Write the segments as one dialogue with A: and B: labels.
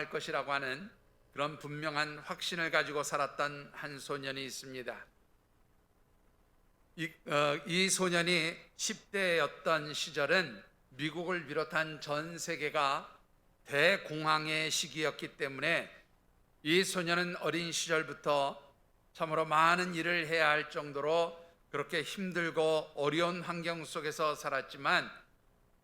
A: 것이라고 하는 그런 분명한 확신을 가지고 살았던 한 소년이 있습니다. 이 소년이 10대였던 시절은 미국을 비롯한 전 세계가 대공황의 시기였기 때문에 이 소년은 어린 시절부터 참으로 많은 일을 해야 할 정도로 그렇게 힘들고 어려운 환경 속에서 살았지만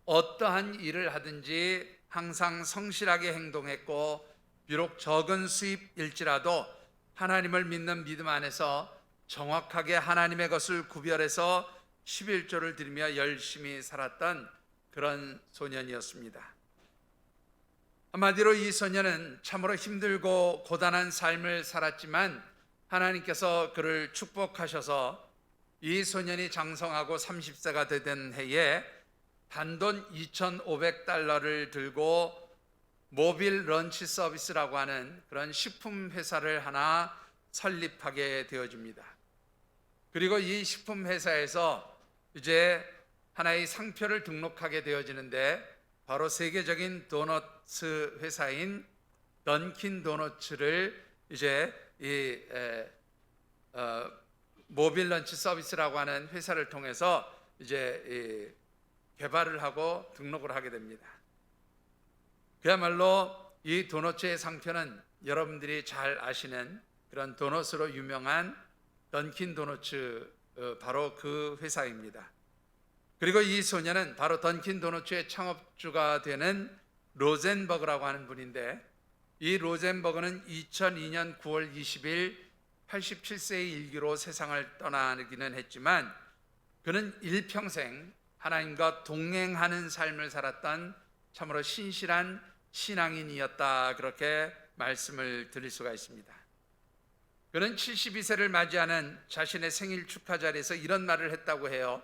A: 어떠한 일을 하든지 항상 성실하게 행동했고, 비록 적은 수입일지라도 하나님을 믿는 믿음 안에서 정확하게 하나님의 것을 구별해서 11조를 드리며 열심히 살았던 그런 소년이었습니다. 한마디로 이 소년은 참으로 힘들고 고단한 삶을 살았지만 하나님께서 그를 축복하셔서 이 소년이 장성하고 30세가 되던 해에 단돈 $2,500를 들고 모빌 런치 서비스라고 하는 그런 식품 회사를 하나 설립하게 되어집니다. 그리고 이 식품 회사에서 이제 하나의 상표를 등록하게 되어지는데, 바로 세계적인 도넛 회사인 던킨 도너츠를 이제 이 모빌 런치 서비스라고 하는 회사를 통해서 이제 개발을 하고 등록을 하게 됩니다. 그야말로 이 도너츠의 상표는 여러분들이 잘 아시는 그런 도넛으로 유명한 던킨 도너츠, 바로 그 회사입니다. 그리고 이 소년은 바로 던킨 도너츠의 창업주가 되는 로젠버그라고 하는 분인데, 이 로젠버그는 2002년 9월 20일 87세의 일기로 세상을 떠나기는 했지만 그는 일평생 하나님과 동행하는 삶을 살았던 참으로 신실한 신앙인이었다, 그렇게 말씀을 드릴 수가 있습니다. 그는 72세를 맞이하는 자신의 생일 축하 자리에서 이런 말을 했다고 해요.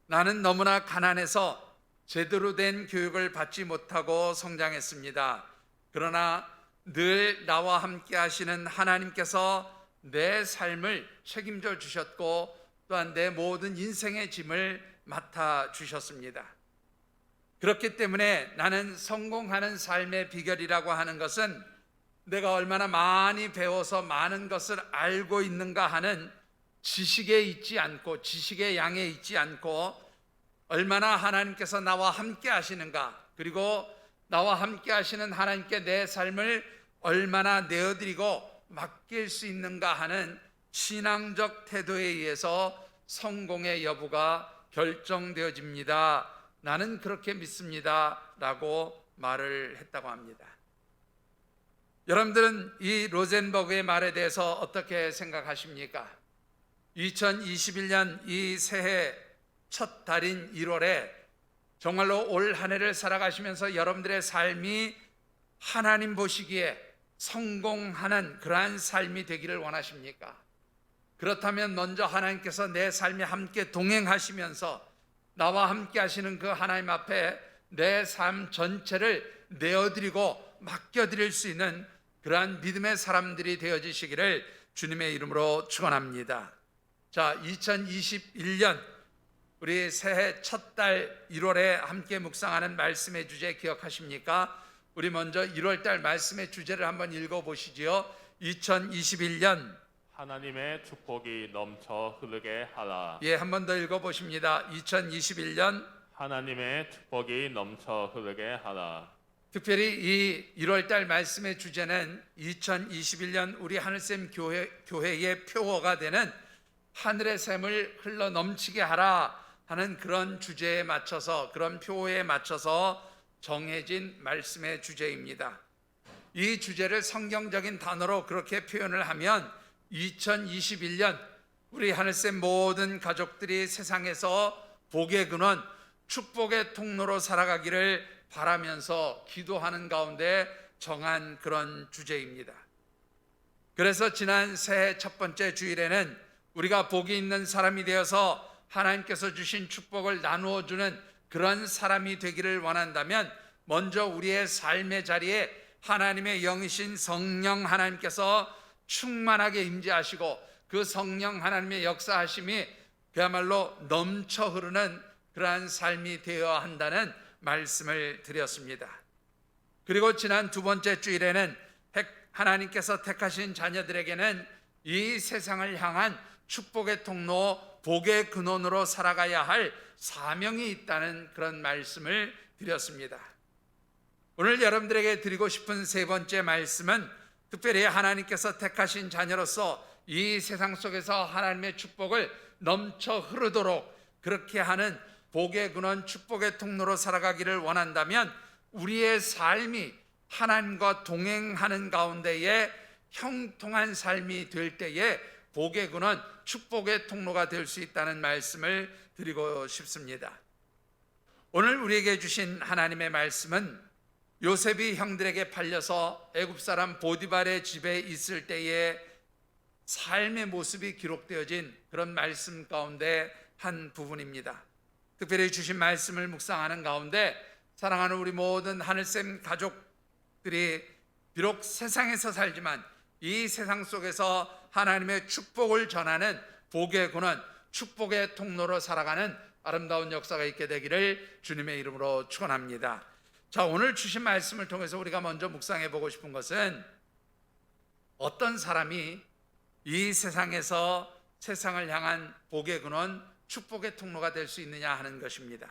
A: 나는 너무나 가난해서 제대로 된 교육을 받지 못하고 성장했습니다. 그러나 늘 나와 함께 하시는 하나님께서 내 삶을 책임져 주셨고 또한 내 모든 인생의 짐을 맡아 주셨습니다. 그렇기 때문에 나는 성공하는 삶의 비결이라고 하는 것은 내가 얼마나 많이 배워서 많은 것을 알고 있는가 하는 지식에 있지 않고, 지식의 양에 있지 않고, 얼마나 하나님께서 나와 함께 하시는가, 그리고 나와 함께 하시는 하나님께 내 삶을 얼마나 내어드리고 맡길 수 있는가 하는 신앙적 태도에 의해서 성공의 여부가 결정되어집니다. 나는 그렇게 믿습니다 라고 말을 했다고 합니다. 여러분들은 이 로젠버그의 말에 대해서 어떻게 생각하십니까? 2021년 이 새해 첫 달인 1월에 정말로 올 한 해를 살아가시면서 여러분들의 삶이 하나님 보시기에 성공하는 그러한 삶이 되기를 원하십니까? 그렇다면 먼저 하나님께서 내 삶에 함께 동행하시면서 나와 함께 하시는 그 하나님 앞에 내 삶 전체를 내어드리고 맡겨드릴 수 있는 그러한 믿음의 사람들이 되어지시기를 주님의 이름으로 축원합니다. 자, 2021년 우리 새해 첫 달 1월에 함께 묵상하는 말씀의 주제 기억하십니까? 우리 먼저 1월 달 말씀의 주제를 한번 읽어보시지요. 2021년
B: 하나님의 축복이 넘쳐 흐르게 하라.
A: 예, 한 번 더 읽어보십니다. 2021년
B: 하나님의 축복이 넘쳐 흐르게 하라.
A: 특별히 이 1월 달 말씀의 주제는 2021년 우리 하늘샘 교회의 표어가 되는 하늘의 샘을 흘러 넘치게 하라 하는 그런 주제에 맞춰서, 그런 표어에 맞춰서 정해진 말씀의 주제입니다. 이 주제를 성경적인 단어로 그렇게 표현을 하면 2021년 우리 하늘샘 모든 가족들이 세상에서 복의 근원, 축복의 통로로 살아가기를 바라면서 기도하는 가운데 정한 그런 주제입니다. 그래서 지난 새해 첫 번째 주일에는 우리가 복이 있는 사람이 되어서 하나님께서 주신 축복을 나누어 주는 그런 사람이 되기를 원한다면 먼저 우리의 삶의 자리에 하나님의 영이신 성령 하나님께서 충만하게 임재하시고 그 성령 하나님의 역사하심이 그야말로 넘쳐 흐르는 그러한 삶이 되어야 한다는 말씀을 드렸습니다. 그리고 지난 두 번째 주일에는 하나님께서 택하신 자녀들에게는 이 세상을 향한 축복의 통로, 복의 근원으로 살아가야 할 사명이 있다는 그런 말씀을 드렸습니다. 오늘 여러분들에게 드리고 싶은 세 번째 말씀은 특별히 하나님께서 택하신 자녀로서 이 세상 속에서 하나님의 축복을 넘쳐 흐르도록 그렇게 하는 복의 근원, 축복의 통로로 살아가기를 원한다면 우리의 삶이 하나님과 동행하는 가운데에 형통한 삶이 될 때에 복의 근원, 축복의 통로가 될 수 있다는 말씀을 드리고 싶습니다. 오늘 우리에게 주신 하나님의 말씀은 요셉이 형들에게 팔려서 애굽 사람 보디발의 집에 있을 때의 삶의 모습이 기록되어진 그런 말씀 가운데 한 부분입니다. 특별히 주신 말씀을 묵상하는 가운데 사랑하는 우리 모든 하늘샘 가족들이 비록 세상에서 살지만 이 세상 속에서 하나님의 축복을 전하는 복의 근원, 축복의 통로로 살아가는 아름다운 역사가 있게 되기를 주님의 이름으로 축원합니다. 자, 오늘 주신 말씀을 통해서 우리가 먼저 묵상해 보고 싶은 것은 어떤 사람이 이 세상에서 세상을 향한 복의 근원, 축복의 통로가 될 수 있느냐 하는 것입니다.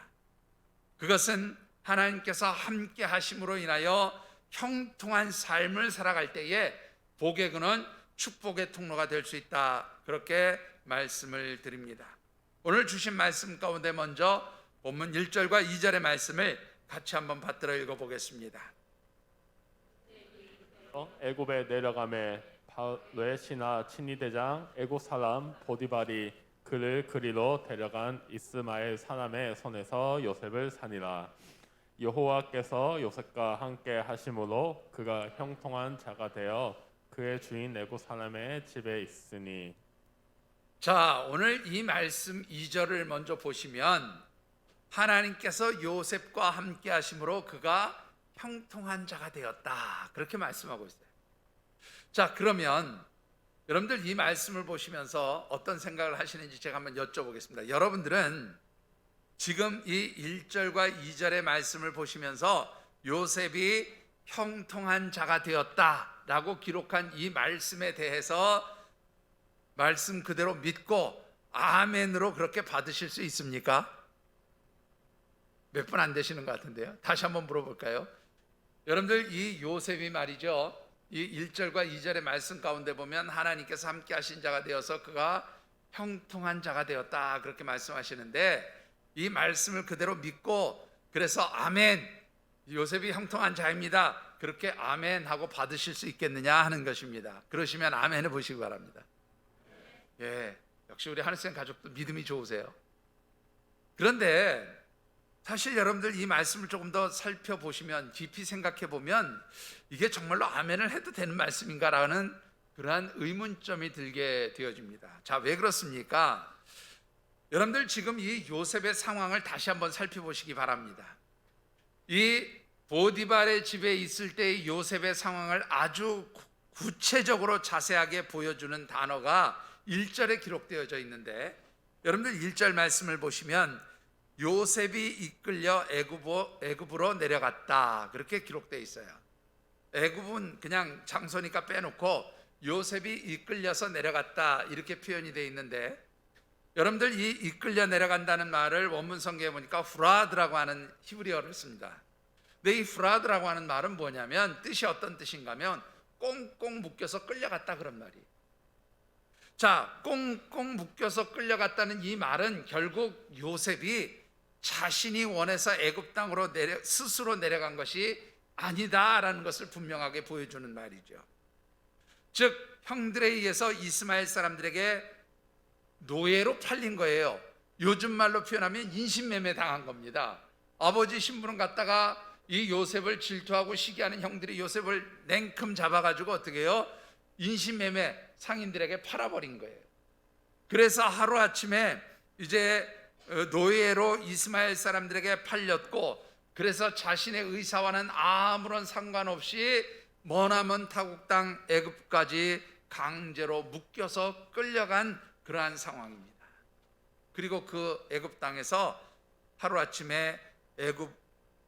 A: 그것은 하나님께서 함께 하심으로 인하여 형통한 삶을 살아갈 때에 복의 근원, 축복의 통로가 될 수 있다, 그렇게 말씀을 드립니다. 오늘 주신 말씀 가운데 먼저 본문 1절과 2절의 말씀을 같이 한번 받들어 읽어보겠습니다.
B: 애굽에 내려가매 바로의 신하 친위대장 애굽 사람 보디발이 그를 그리로 데려간 이스마엘 사람의 손에서 요셉을 사니라. 여호와께서 요셉과 함께 하심으로 그가 형통한 자가 되어 그의 주인 애굽 사람의 집에 있으니.
A: 자, 오늘 이 말씀 2절을 먼저 보시면 하나님께서 요셉과 함께 하심으로 그가 형통한 자가 되었다, 그렇게 말씀하고 있어요. 자, 그러면 여러분들 이 말씀을 보시면서 어떤 생각을 하시는지 제가 한번 여쭤보겠습니다. 여러분들은 지금 이 1절과 2절의 말씀을 보시면서 요셉이 형통한 자가 되었다라고 기록한 이 말씀에 대해서 말씀 그대로 믿고 아멘으로 그렇게 받으실 수 있습니까? 몇 분 안 되시는 것 같은데요. 다시 한번 물어볼까요? 여러분들 이 요셉이 말이죠, 이 1절과 2절의 말씀 가운데 보면 하나님께서 함께 하신 자가 되어서 그가 형통한 자가 되었다, 그렇게 말씀하시는데 이 말씀을 그대로 믿고 그래서 아멘, 요셉이 형통한 자입니다, 그렇게 아멘 하고 받으실 수 있겠느냐 하는 것입니다. 그러시면 아멘 해보시기 바랍니다. 예, 역시 우리 하늘생 가족도 믿음이 좋으세요. 그런데 사실 여러분들 이 말씀을 조금 더 살펴보시면, 깊이 생각해 보면 이게 정말로 아멘을 해도 되는 말씀인가라는 그러한 의문점이 들게 되어집니다. 자, 왜 그렇습니까? 여러분들 지금 이 요셉의 상황을 다시 한번 살펴보시기 바랍니다. 이 보디발의 집에 있을 때의 요셉의 상황을 아주 구체적으로 자세하게 보여주는 단어가 1절에 기록되어져 있는데, 여러분들 1절 말씀을 보시면 요셉이 이끌려 애굽으로 내려갔다, 그렇게 기록되어 있어요. 애굽은 그냥 장소니까 빼놓고 요셉이 이끌려서 내려갔다, 이렇게 표현이 되어 있는데, 여러분들 이 이끌려 내려간다는 말을 원문 성경에 보니까 후라드라고 하는 히브리어를 씁니다. 근데 이 후라드라고 하는 말은 뭐냐면, 뜻이 어떤 뜻인가 하면 꽁꽁 묶여서 끌려갔다, 그런 말이에요. 자, 꽁꽁 묶여서 끌려갔다는 이 말은 결국 요셉이 자신이 원해서 애굽 땅으로 스스로 내려간 것이 아니다라는 것을 분명하게 보여주는 말이죠. 즉 형들에 의해서 이스마엘 사람들에게 노예로 팔린 거예요. 요즘 말로 표현하면 인신매매 당한 겁니다. 아버지 신부는 갔다가 이 요셉을 질투하고 시기하는 형들이 요셉을 냉큼 잡아가지고 어떻게 해요? 인신매매 상인들에게 팔아버린 거예요. 그래서 하루아침에 이제 노예로 이스마엘 사람들에게 팔렸고, 그래서 자신의 의사와는 아무런 상관없이 머나먼 타국 땅 애굽까지 강제로 묶여서 끌려간 그러한 상황입니다. 그리고 그 애굽 땅에서 하루아침에 애굽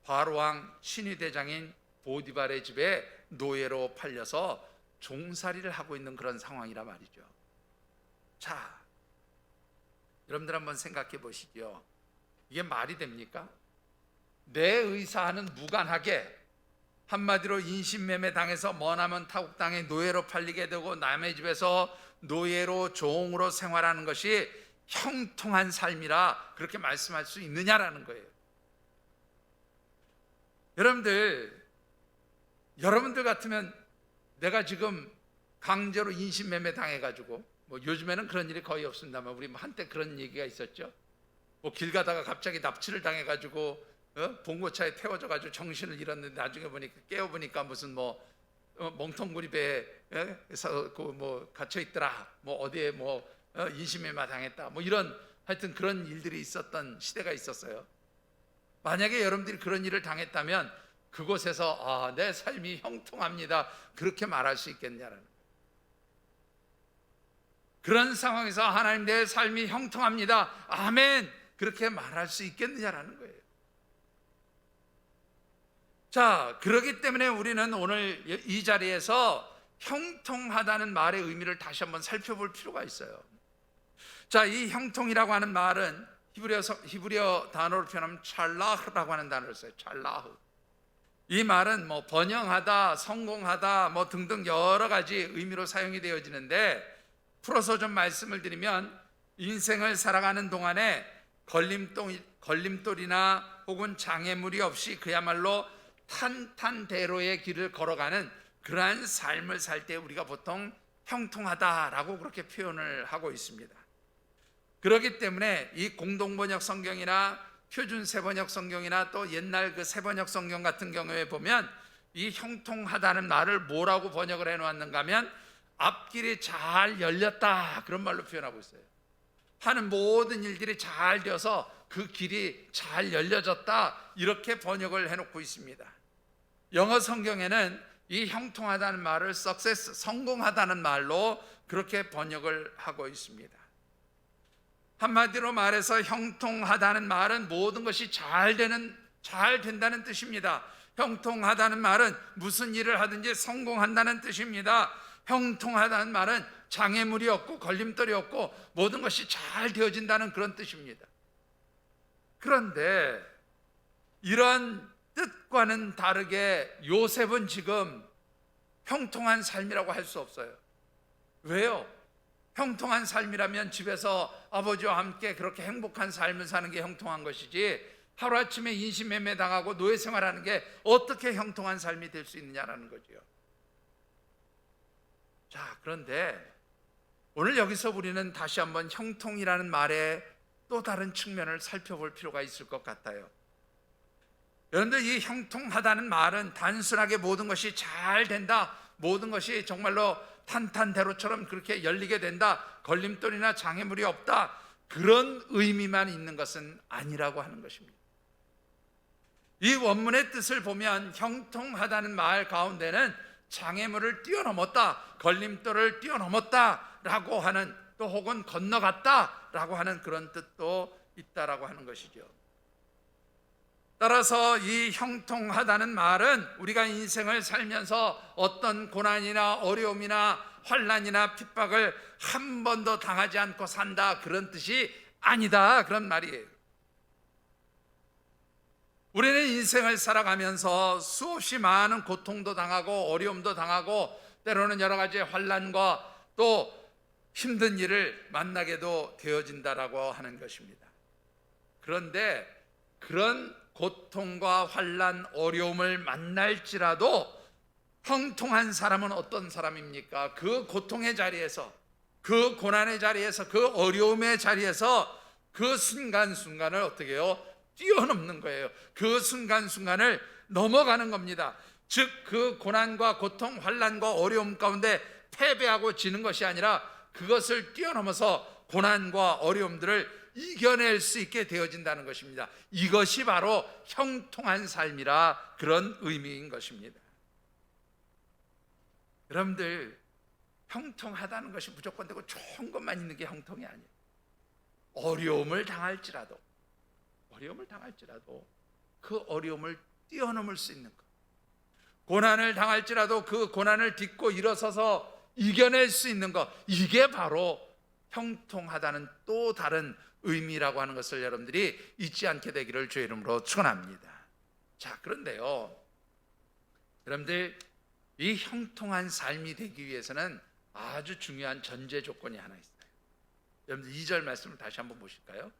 A: 바로왕 친위대장인 보디발의 집에 노예로 팔려서 종살이를 하고 있는 그런 상황이라 말이죠. 자, 여러분들 한번 생각해 보시죠. 이게 말이 됩니까? 내 의사와는 무관하게 한마디로 인신매매 당해서 머나먼 타국 땅에 노예로 팔리게 되고 남의 집에서 노예로 종으로 생활하는 것이 형통한 삶이라 그렇게 말씀할 수 있느냐라는 거예요. 여러분들 같으면 내가 지금 강제로 인신매매 당해가지고, 뭐 요즘에는 그런 일이 거의 없습니다만 우리 한때 그런 얘기가 있었죠. 뭐 길 가다가 갑자기 납치를 당해가지고 봉고차에 태워져가지고 정신을 잃었는데 나중에 보니까 깨어보니까 무슨 멍텅구리배에서 뭐 갇혀 있더라, 뭐 어디에 인신매매 당했다, 뭐 이런 하여튼 그런 일들이 있었던 시대가 있었어요. 만약에 여러분들이 그런 일을 당했다면 그곳에서 내 삶이 형통합니다 그렇게 말할 수 있겠냐라는 거예요. 그런 상황에서 하나님 내 삶이 형통합니다 아멘 그렇게 말할 수 있겠느냐라는 거예요. 자, 그렇기 때문에 우리는 오늘 이 자리에서 형통하다는 말의 의미를 다시 한번 살펴볼 필요가 있어요. 자, 이 형통이라고 하는 말은 히브리어 단어로 표현하면 찰라흐라고 하는 단어를 써요. 찰라흐. 이 말은 번영하다, 성공하다 등등 여러 가지 의미로 사용이 되어지는데, 풀어서 좀 말씀을 드리면 인생을 살아가는 동안에 걸림돌이나 혹은 장애물이 없이 그야말로 탄탄대로의 길을 걸어가는 그러한 삶을 살 때 우리가 보통 형통하다라고 그렇게 표현을 하고 있습니다. 그렇기 때문에 이 공동번역 성경이나 표준 세번역 성경이나 또 옛날 그 세번역 성경 같은 경우에 보면 이 형통하다는 말을 뭐라고 번역을 해놓았는가 하면 앞길이 잘 열렸다 그런 말로 표현하고 있어요. 하는 모든 일들이 잘 되어서 그 길이 잘 열려졌다 이렇게 번역을 해놓고 있습니다. 영어 성경에는 이 형통하다는 말을 success, 성공하다는 말로 그렇게 번역을 하고 있습니다. 한마디로 말해서 형통하다는 말은 모든 것이 잘 된다는 뜻입니다. 형통하다는 말은 무슨 일을 하든지 성공한다는 뜻입니다. 형통하다는 말은 장애물이 없고 걸림돌이 없고 모든 것이 잘 되어진다는 그런 뜻입니다. 그런데 이런 뜻과는 다르게 요셉은 지금 형통한 삶이라고 할 수 없어요. 왜요? 형통한 삶이라면 집에서 아버지와 함께 그렇게 행복한 삶을 사는 게 형통한 것이지, 하루아침에 인신매매 당하고 노예 생활하는 게 어떻게 형통한 삶이 될 수 있느냐라는 거죠. 자, 그런데 오늘 여기서 우리는 다시 한번 형통이라는 말의 또 다른 측면을 살펴볼 필요가 있을 것 같아요. 여러분들, 이 형통하다는 말은 단순하게 모든 것이 잘 된다, 모든 것이 정말로 탄탄대로처럼 그렇게 열리게 된다, 걸림돌이나 장애물이 없다, 그런 의미만 있는 것은 아니라고 하는 것입니다. 이 원문의 뜻을 보면 형통하다는 말 가운데는 장애물을 뛰어넘었다, 걸림돌을 뛰어넘었다라고 하는, 또 혹은 건너갔다라고 하는 그런 뜻도 있다라고 하는 것이죠. 따라서 이 형통하다는 말은 우리가 인생을 살면서 어떤 고난이나 어려움이나 환난이나 핍박을 한 번도 당하지 않고 산다, 그런 뜻이 아니다, 그런 말이에요. 우리는 인생을 살아가면서 수없이 많은 고통도 당하고 어려움도 당하고 때로는 여러 가지 환난과 또 힘든 일을 만나게도 되어진다라고 하는 것입니다. 그런데 그런 고통과 환난, 어려움을 만날지라도 형통한 사람은 어떤 사람입니까? 그 고통의 자리에서, 그 고난의 자리에서, 그 어려움의 자리에서 그 순간순간을 어떻게 해요? 뛰어넘는 거예요. 그 순간순간을 넘어가는 겁니다. 즉, 그 고난과 고통, 환난과 어려움 가운데 패배하고 지는 것이 아니라 그것을 뛰어넘어서 고난과 어려움들을 이겨낼 수 있게 되어진다는 것입니다. 이것이 바로 형통한 삶이라 그런 의미인 것입니다. 여러분들, 형통하다는 것이 무조건 되고 좋은 것만 있는 게 형통이 아니에요. 어려움을 당할지라도 그 어려움을 뛰어넘을 수 있는 것, 고난을 당할지라도 그 고난을 딛고 일어서서 이겨낼 수 있는 것, 이게 바로 형통하다는 또 다른 의미라고 하는 것을 여러분들이 잊지 않게 되기를 주의 이름으로 축원합니다. 자, 그런데요, 여러분들, 이 형통한 삶이 되기 위해서는 아주 중요한 전제 조건이 하나 있어요. 여러분들 2절 말씀을 다시 한번 보실까요?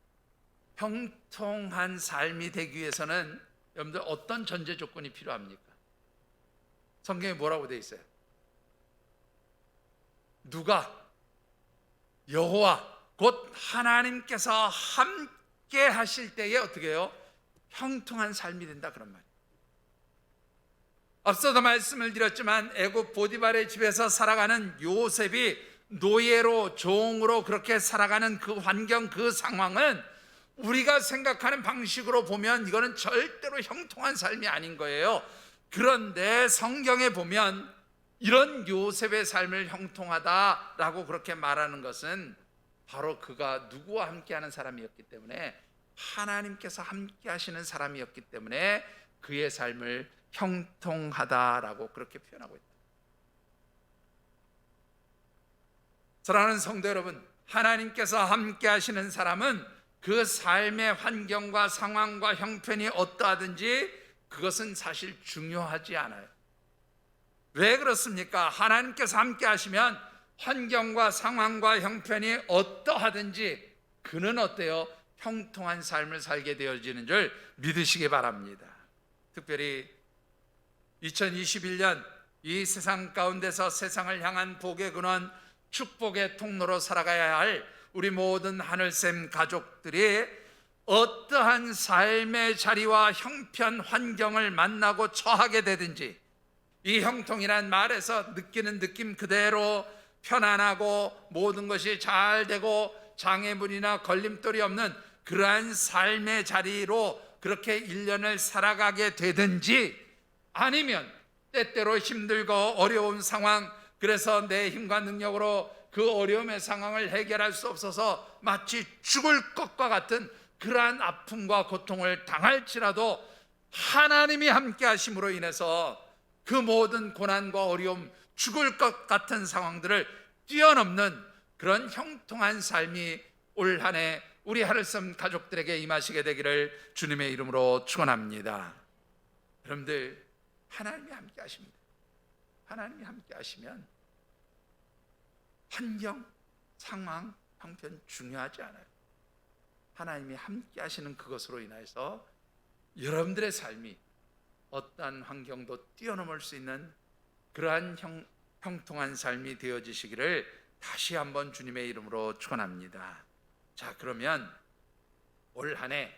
A: 형통한 삶이 되기 위해서는 여러분들 어떤 전제 조건이 필요합니까? 성경에 뭐라고 되어 있어요? 누가? 여호와 곧 하나님께서 함께 하실 때에 어떻게 해요? 형통한 삶이 된다, 그런 말이에요. 앞서도 말씀을 드렸지만 애굽 보디발의 집에서 살아가는 요셉이 노예로 종으로 그렇게 살아가는 그 환경, 그 상황은 우리가 생각하는 방식으로 보면 이거는 절대로 형통한 삶이 아닌 거예요. 그런데 성경에 보면 이런 요셉의 삶을 형통하다라고 그렇게 말하는 것은 바로 그가 누구와 함께하는 사람이었기 때문에, 하나님께서 함께 하시는 사람이었기 때문에 그의 삶을 형통하다라고 그렇게 표현하고 있다. 사랑하는 성도 여러분, 하나님께서 함께 하시는 사람은 그 삶의 환경과 상황과 형편이 어떠하든지 그것은 사실 중요하지 않아요. 왜 그렇습니까? 하나님께서 함께 하시면 환경과 상황과 형편이 어떠하든지 그는 어때요? 형통한 삶을 살게 되어지는 줄 믿으시기 바랍니다. 특별히 2021년 이 세상 가운데서 세상을 향한 복의 근원, 축복의 통로로 살아가야 할 우리 모든 하늘샘 가족들이 어떠한 삶의 자리와 형편, 환경을 만나고 처하게 되든지 이 형통이란 말에서 느끼는 느낌 그대로 편안하고 모든 것이 잘 되고 장애물이나 걸림돌이 없는 그러한 삶의 자리로 그렇게 1년을 살아가게 되든지, 아니면 때때로 힘들고 어려운 상황, 그래서 내 힘과 능력으로 그 어려움의 상황을 해결할 수 없어서 마치 죽을 것과 같은 그러한 아픔과 고통을 당할지라도 하나님이 함께 하심으로 인해서 그 모든 고난과 어려움, 죽을 것 같은 상황들을 뛰어넘는 그런 형통한 삶이 올 한 해 우리 하늘섬 가족들에게 임하시게 되기를 주님의 이름으로 축원합니다. 여러분들, 하나님이 함께 하십니다. 하나님이 함께 하시면 환경, 상황, 형편 중요하지 않아요. 하나님이 함께 하시는 그것으로 인해서 여러분들의 삶이 어떠한 환경도 뛰어넘을 수 있는 그러한 형통한 삶이 되어지시기를 다시 한번 주님의 이름으로 축원합니다. 자, 그러면 올 한 해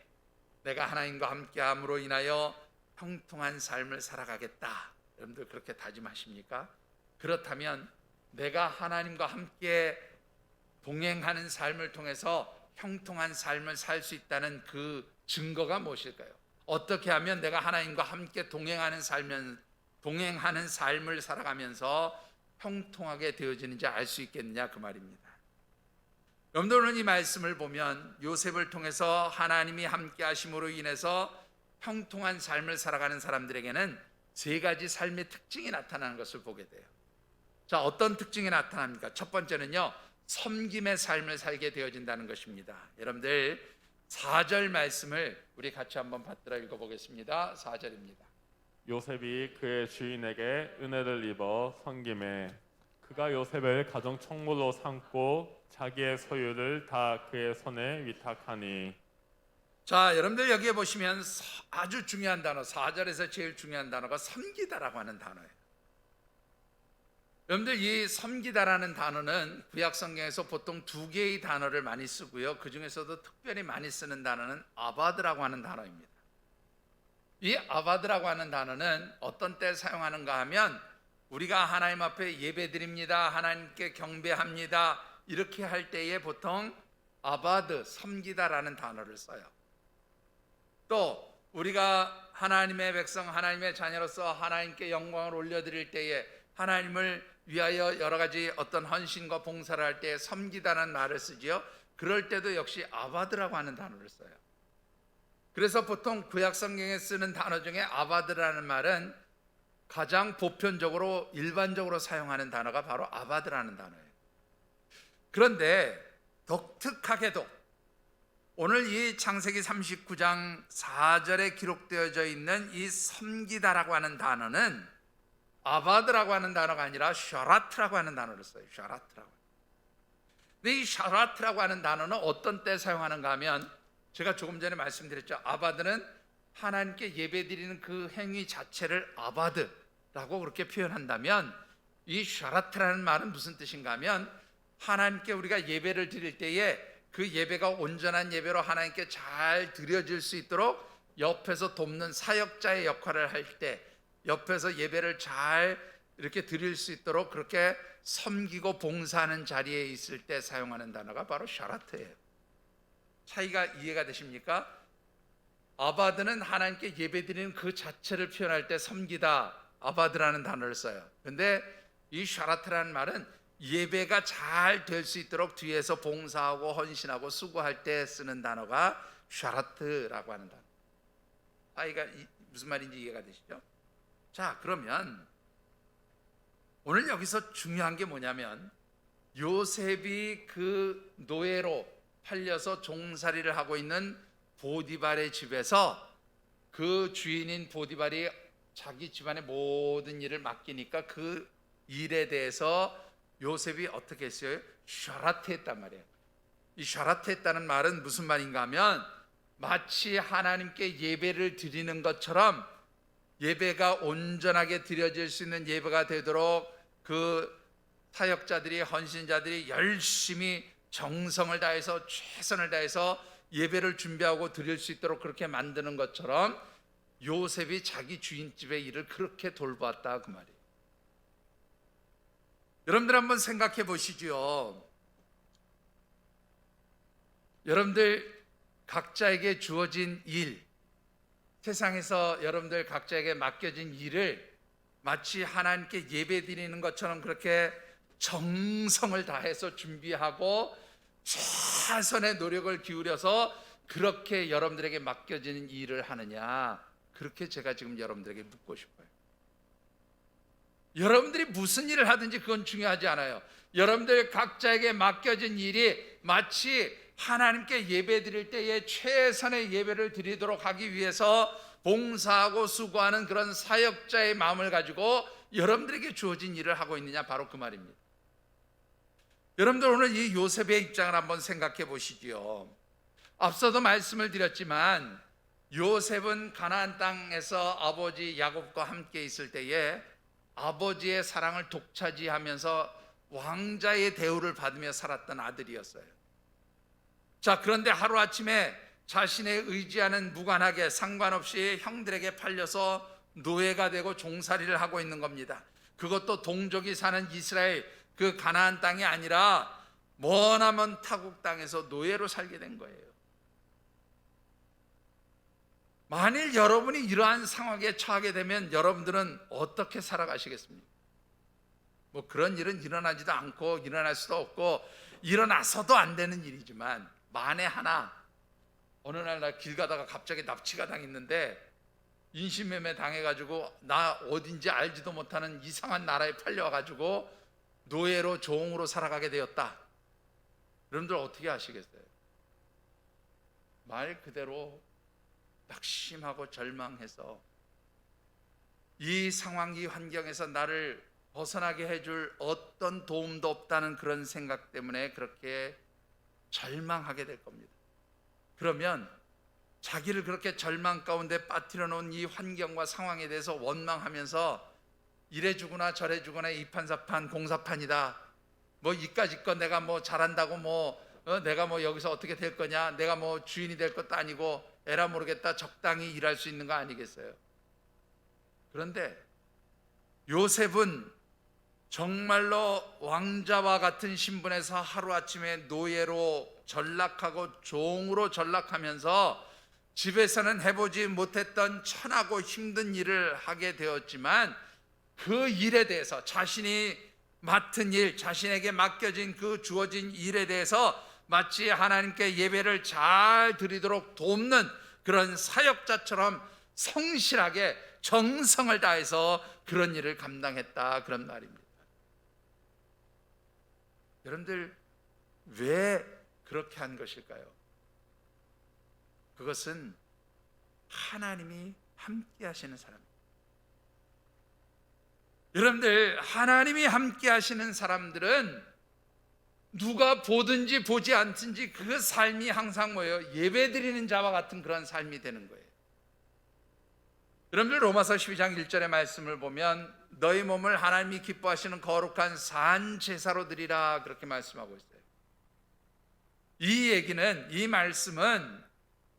A: 내가 하나님과 함께함으로 인하여 형통한 삶을 살아가겠다, 여러분들 그렇게 다짐하십니까? 그렇다면 내가 하나님과 함께 동행하는 삶을 통해서 형통한 삶을 살 수 있다는 그 증거가 무엇일까요? 어떻게 하면 내가 하나님과 함께 동행하는 삶을 살아가면서 형통하게 되어지는지 알 수 있겠느냐, 그 말입니다. 여러분들은 이 말씀을 보면 요셉을 통해서 하나님이 함께 하심으로 인해서 형통한 삶을 살아가는 사람들에게는 세 가지 삶의 특징이 나타나는 것을 보게 돼요. 자, 어떤 특징이 나타납니까? 첫 번째는요, 섬김의 삶을 살게 되어진다는 것입니다. 여러분들 4절 말씀을 우리 같이 한번 받들어 읽어보겠습니다. 4절입니다.
B: 요셉이 그의 주인에게 은혜를 입어 섬김에 그가 요셉을 가정 총무로 삼고 자기의 소유를 다 그의 손에 위탁하니.
A: 자, 여러분들 여기에 보시면 아주 중요한 단어, 4절에서 제일 중요한 단어가 섬기다라고 하는 단어예요. 여러분들 이 섬기다라는 단어는 구약 성경에서 보통 두 개의 단어를 많이 쓰고요, 그 중에서도 특별히 많이 쓰는 단어는 아바드라고 하는 단어입니다. 이 아바드라고 하는 단어는 어떤 때 사용하는가 하면 우리가 하나님 앞에 예배드립니다, 하나님께 경배합니다, 이렇게 할 때에 보통 아바드, 섬기다라는 단어를 써요. 또 우리가 하나님의 백성, 하나님의 자녀로서 하나님께 영광을 올려드릴 때에 하나님을 위하여 여러 가지 어떤 헌신과 봉사를 할 때 섬기다라는 말을 쓰지요. 그럴 때도 역시 아바드라고 하는 단어를 써요. 그래서 보통 구약 성경에 쓰는 단어 중에 아바드라는 말은 가장 보편적으로 일반적으로 사용하는 단어가 바로 아바드라는 단어예요. 그런데 독특하게도 오늘 이 창세기 39장 4절에 기록되어져 있는 이 섬기다라고 하는 단어는 아바드라고 하는 단어가 아니라 샤라트라고 하는 단어를 써요. 샤라트라고. 근데 이 샤라트라고 하는 단어는 어떤 때 사용하는가 하면 제가 조금 전에 말씀드렸죠. 아바드는 하나님께 예배드리는 그 행위 자체를 아바드라고 그렇게 표현한다면, 이 샤라트라는 말은 무슨 뜻인가 하면 하나님께 우리가 예배를 드릴 때에 그 예배가 온전한 예배로 하나님께 잘 드려질 수 있도록 옆에서 돕는 사역자의 역할을 할 때, 옆에서 예배를 잘 이렇게 드릴 수 있도록 그렇게 섬기고 봉사하는 자리에 있을 때 사용하는 단어가 바로 샤라트예요. 차이가 이해가 되십니까? 아바드는 하나님께 예배드리는 그 자체를 표현할 때 섬기다, 아바드라는 단어를 써요. 근데 이 샤라트라는 말은 예배가 잘 될 수 있도록 뒤에서 봉사하고 헌신하고 수고할 때 쓰는 단어가 샤라트라고 하는 단어. 차이가 무슨 말인지 이해가 되시죠? 자, 그러면 오늘 여기서 중요한 게 뭐냐면, 요셉이 그 노예로 팔려서 종살이를 하고 있는 보디발의 집에서 그 주인인 보디발이 자기 집안의 모든 일을 맡기니까 그 일에 대해서 요셉이 어떻게 했어요? 샤라트했단 말이에요. 이 샤라트했다는 말은 무슨 말인가 하면 마치 하나님께 예배를 드리는 것처럼 예배가 온전하게 드려질 수 있는 예배가 되도록 그 사역자들이, 헌신자들이 열심히 정성을 다해서 최선을 다해서 예배를 준비하고 드릴 수 있도록 그렇게 만드는 것처럼 요셉이 자기 주인집의 일을 그렇게 돌보았다, 그 말이에요. 여러분들 한번 생각해 보시죠. 여러분들 각자에게 주어진 일, 세상에서 여러분들 각자에게 맡겨진 일을 마치 하나님께 예배 드리는 것처럼 그렇게 정성을 다해서 준비하고 최선의 노력을 기울여서 그렇게 여러분들에게 맡겨지는 일을 하느냐, 그렇게 제가 지금 여러분들에게 묻고 싶어요. 여러분들이 무슨 일을 하든지 그건 중요하지 않아요. 여러분들 각자에게 맡겨진 일이 마치 하나님께 예배 드릴 때에 최선의 예배를 드리도록 하기 위해서 봉사하고 수고하는 그런 사역자의 마음을 가지고 여러분들에게 주어진 일을 하고 있느냐, 바로 그 말입니다. 여러분들 오늘 이 요셉의 입장을 한번 생각해 보시지요. 앞서도 말씀을 드렸지만 요셉은 가나안 땅에서 아버지 야곱과 함께 있을 때에 아버지의 사랑을 독차지하면서 왕자의 대우를 받으며 살았던 아들이었어요. 자, 그런데 하루아침에 자신의 의지와는 무관하게 상관없이 형들에게 팔려서 노예가 되고 종살이를 하고 있는 겁니다. 그것도 동족이 사는 이스라엘 그 가나안 땅이 아니라 머나먼 타국 땅에서 노예로 살게 된 거예요. 만일 여러분이 이러한 상황에 처하게 되면 여러분들은 어떻게 살아가시겠습니까? 뭐 그런 일은 일어나지도 않고 일어날 수도 없고 일어나서도 안 되는 일이지만, 만에 하나 어느 날 나 길 가다가 갑자기 납치가 당했는데 인신매매 당해가지고 나 어딘지 알지도 못하는 이상한 나라에 팔려가지고 노예로 종으로 살아가게 되었다. 여러분들 어떻게 하시겠어요? 말 그대로 낙심하고 절망해서 이 상황, 이 환경에서 나를 벗어나게 해줄 어떤 도움도 없다는 그런 생각 때문에 그렇게 절망하게 될 겁니다. 그러면 자기를 그렇게 절망 가운데 빠뜨려 놓은 이 환경과 상황에 대해서 원망하면서 이래 주거나 저래 주거나 이판사판 공사판이다, 뭐 이까짓 내가 뭐 잘한다고 내가 뭐 여기서 어떻게 될 거냐, 내가 뭐 주인이 될 것도 아니고 에라 모르겠다, 적당히 일할 수 있는 거 아니겠어요? 그런데 요셉은 정말로 왕자와 같은 신분에서 하루아침에 노예로 전락하고 종으로 전락하면서 집에서는 해보지 못했던 천하고 힘든 일을 하게 되었지만, 그 일에 대해서 자신이 맡은 일, 자신에게 맡겨진 그 주어진 일에 대해서 마치 하나님께 예배를 잘 드리도록 돕는 그런 사역자처럼 성실하게 정성을 다해서 그런 일을 감당했다, 그런 말입니다. 여러분들 왜 그렇게 한 것일까요? 그것은 하나님이 함께 하시는 사람입니다. 여러분들, 하나님이 함께 하시는 사람들은 누가 보든지 보지 않든지 그 삶이 항상 뭐예요? 예배드리는 자와 같은 그런 삶이 되는 거예요. 여러분들, 로마서 12장 1절의 말씀을 보면 너희 몸을 하나님이 기뻐하시는 거룩한 산 제사로 드리라, 그렇게 말씀하고 있어요. 이 얘기는, 이 말씀은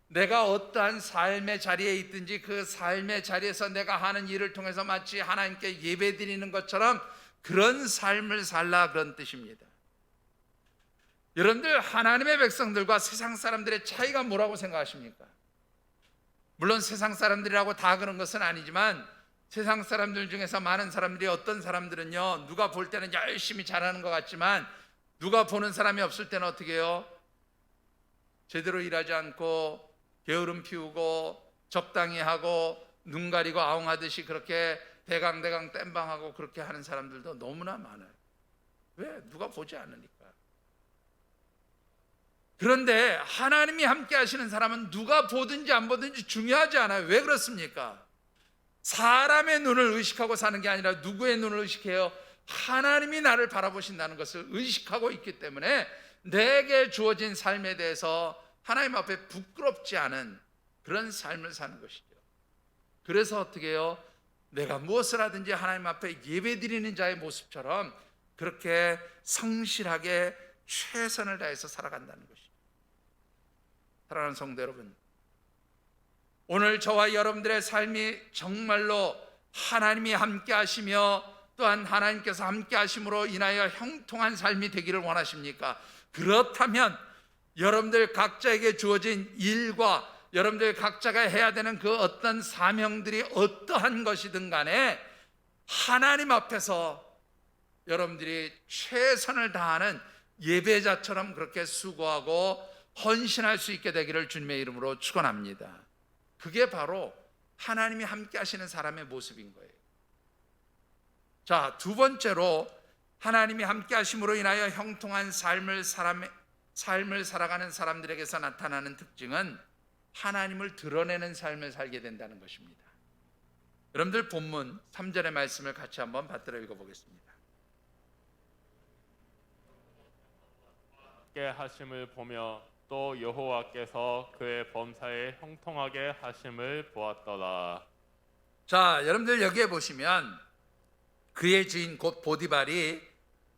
A: 내가 어떠한 삶의 자리에 있든지 그 삶의 자리에서 내가 하는 일을 통해서 마치 하나님께 예배드리는 것처럼 그런 삶을 살라, 그런 뜻입니다. 여러분들, 하나님의 백성들과 세상 사람들의 차이가 뭐라고 생각하십니까? 물론 세상 사람들이라고 다 그런 것은 아니지만 세상 사람들 중에서 많은 사람들이, 어떤 사람들은요, 누가 볼 때는 열심히 잘하는 것 같지만 누가 보는 사람이 없을 때는 어떻게 해요? 제대로 일하지 않고 게으름 피우고 적당히 하고 눈 가리고 아웅하듯이 그렇게 대강대강 땜방하고 그렇게 하는 사람들도 너무나 많아요. 왜? 누가 보지 않으니까. 그런데 하나님이 함께 하시는 사람은 누가 보든지 안 보든지 중요하지 않아요. 왜 그렇습니까? 사람의 눈을 의식하고 사는 게 아니라 누구의 눈을 의식해요? 하나님이 나를 바라보신다는 것을 의식하고 있기 때문에 내게 주어진 삶에 대해서 하나님 앞에 부끄럽지 않은 그런 삶을 사는 것이죠. 그래서 어떻게 해요? 내가 무엇을 하든지 하나님 앞에 예배드리는 자의 모습처럼 그렇게 성실하게 최선을 다해서 살아간다는 것이죠. 사랑하는 성도 여러분, 오늘 저와 여러분들의 삶이 정말로 하나님이 함께 하시며 또한 하나님께서 함께 하심으로 인하여 형통한 삶이 되기를 원하십니까? 그렇다면 여러분들 각자에게 주어진 일과 여러분들 각자가 해야 되는 그 어떤 사명들이 어떠한 것이든 간에 하나님 앞에서 여러분들이 최선을 다하는 예배자처럼 그렇게 수고하고 헌신할 수 있게 되기를 주님의 이름으로 축원합니다. 그게 바로 하나님이 함께 하시는 사람의 모습인 거예요. 자, 두 번째로 하나님이 함께 하심으로 인하여 형통한 삶을 살아가는 사람들에게서 나타나는 특징은 하나님을 드러내는 삶을 살게 된다는 것입니다. 여러분들, 본문 3절의 말씀을 같이 한번 받들어 읽어보겠습니다.
B: 함께 하심을 보며 또 여호와께서 그의 범사에 형통하게 하심을 보았더라.
A: 자, 여러분들 여기에 보시면 그의 주인 곧 보디발이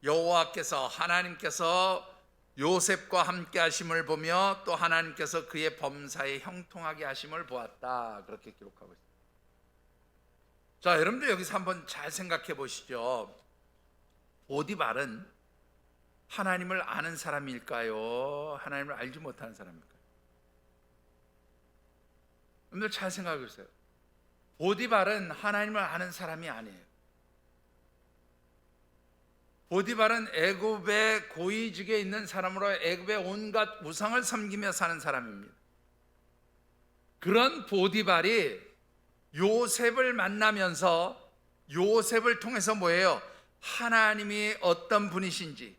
A: 여호와께서, 하나님께서 요셉과 함께 하심을 보며 또 하나님께서 그의 범사에 형통하게 하심을 보았다, 그렇게 기록하고 있습니다. 자, 여러분들 여기서 한번 잘 생각해 보시죠. 보디발은 하나님을 아는 사람일까요? 하나님을 알지 못하는 사람일까요? 여러분들 잘 생각해 보세요. 보디발은 하나님을 아는 사람이 아니에요. 보디발은 애굽의 고위직에 있는 사람으로 애굽의 온갖 우상을 섬기며 사는 사람입니다. 그런 보디발이 요셉을 만나면서 요셉을 통해서 뭐예요? 하나님이 어떤 분이신지,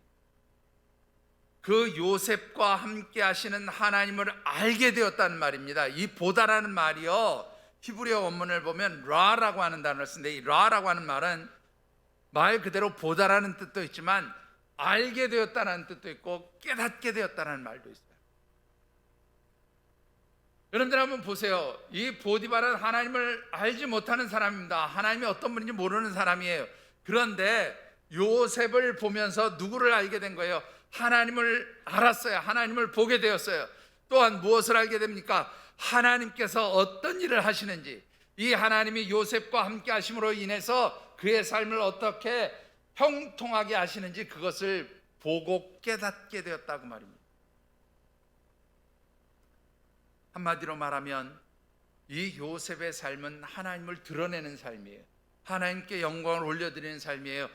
A: 그 요셉과 함께 하시는 하나님을 알게 되었다는 말입니다. 이 보다라는 말이요, 히브리어 원문을 보면 라라고 하는 단어를 쓰는데, 이 라라고 하는 말은 말 그대로 보다라는 뜻도 있지만 알게 되었다는 뜻도 있고 깨닫게 되었다는 말도 있어요. 여러분들 한번 보세요. 이 보디발은 하나님을 알지 못하는 사람입니다. 하나님이 어떤 분인지 모르는 사람이에요. 그런데 요셉을 보면서 누구를 알게 된 거예요? 하나님을 알았어요. 하나님을 보게 되었어요. 또한 무엇을 알게 됩니까? 하나님께서 어떤 일을 하시는지, 이 하나님이 요셉과 함께 하심으로 인해서 그의 삶을 어떻게 형통하게 하시는지 그것을 보고 깨닫게 되었다고 말입니다. 한마디로 말하면 이 요셉의 삶은 하나님을 드러내는 삶이에요. 하나님께 영광을 올려드리는 삶이에요.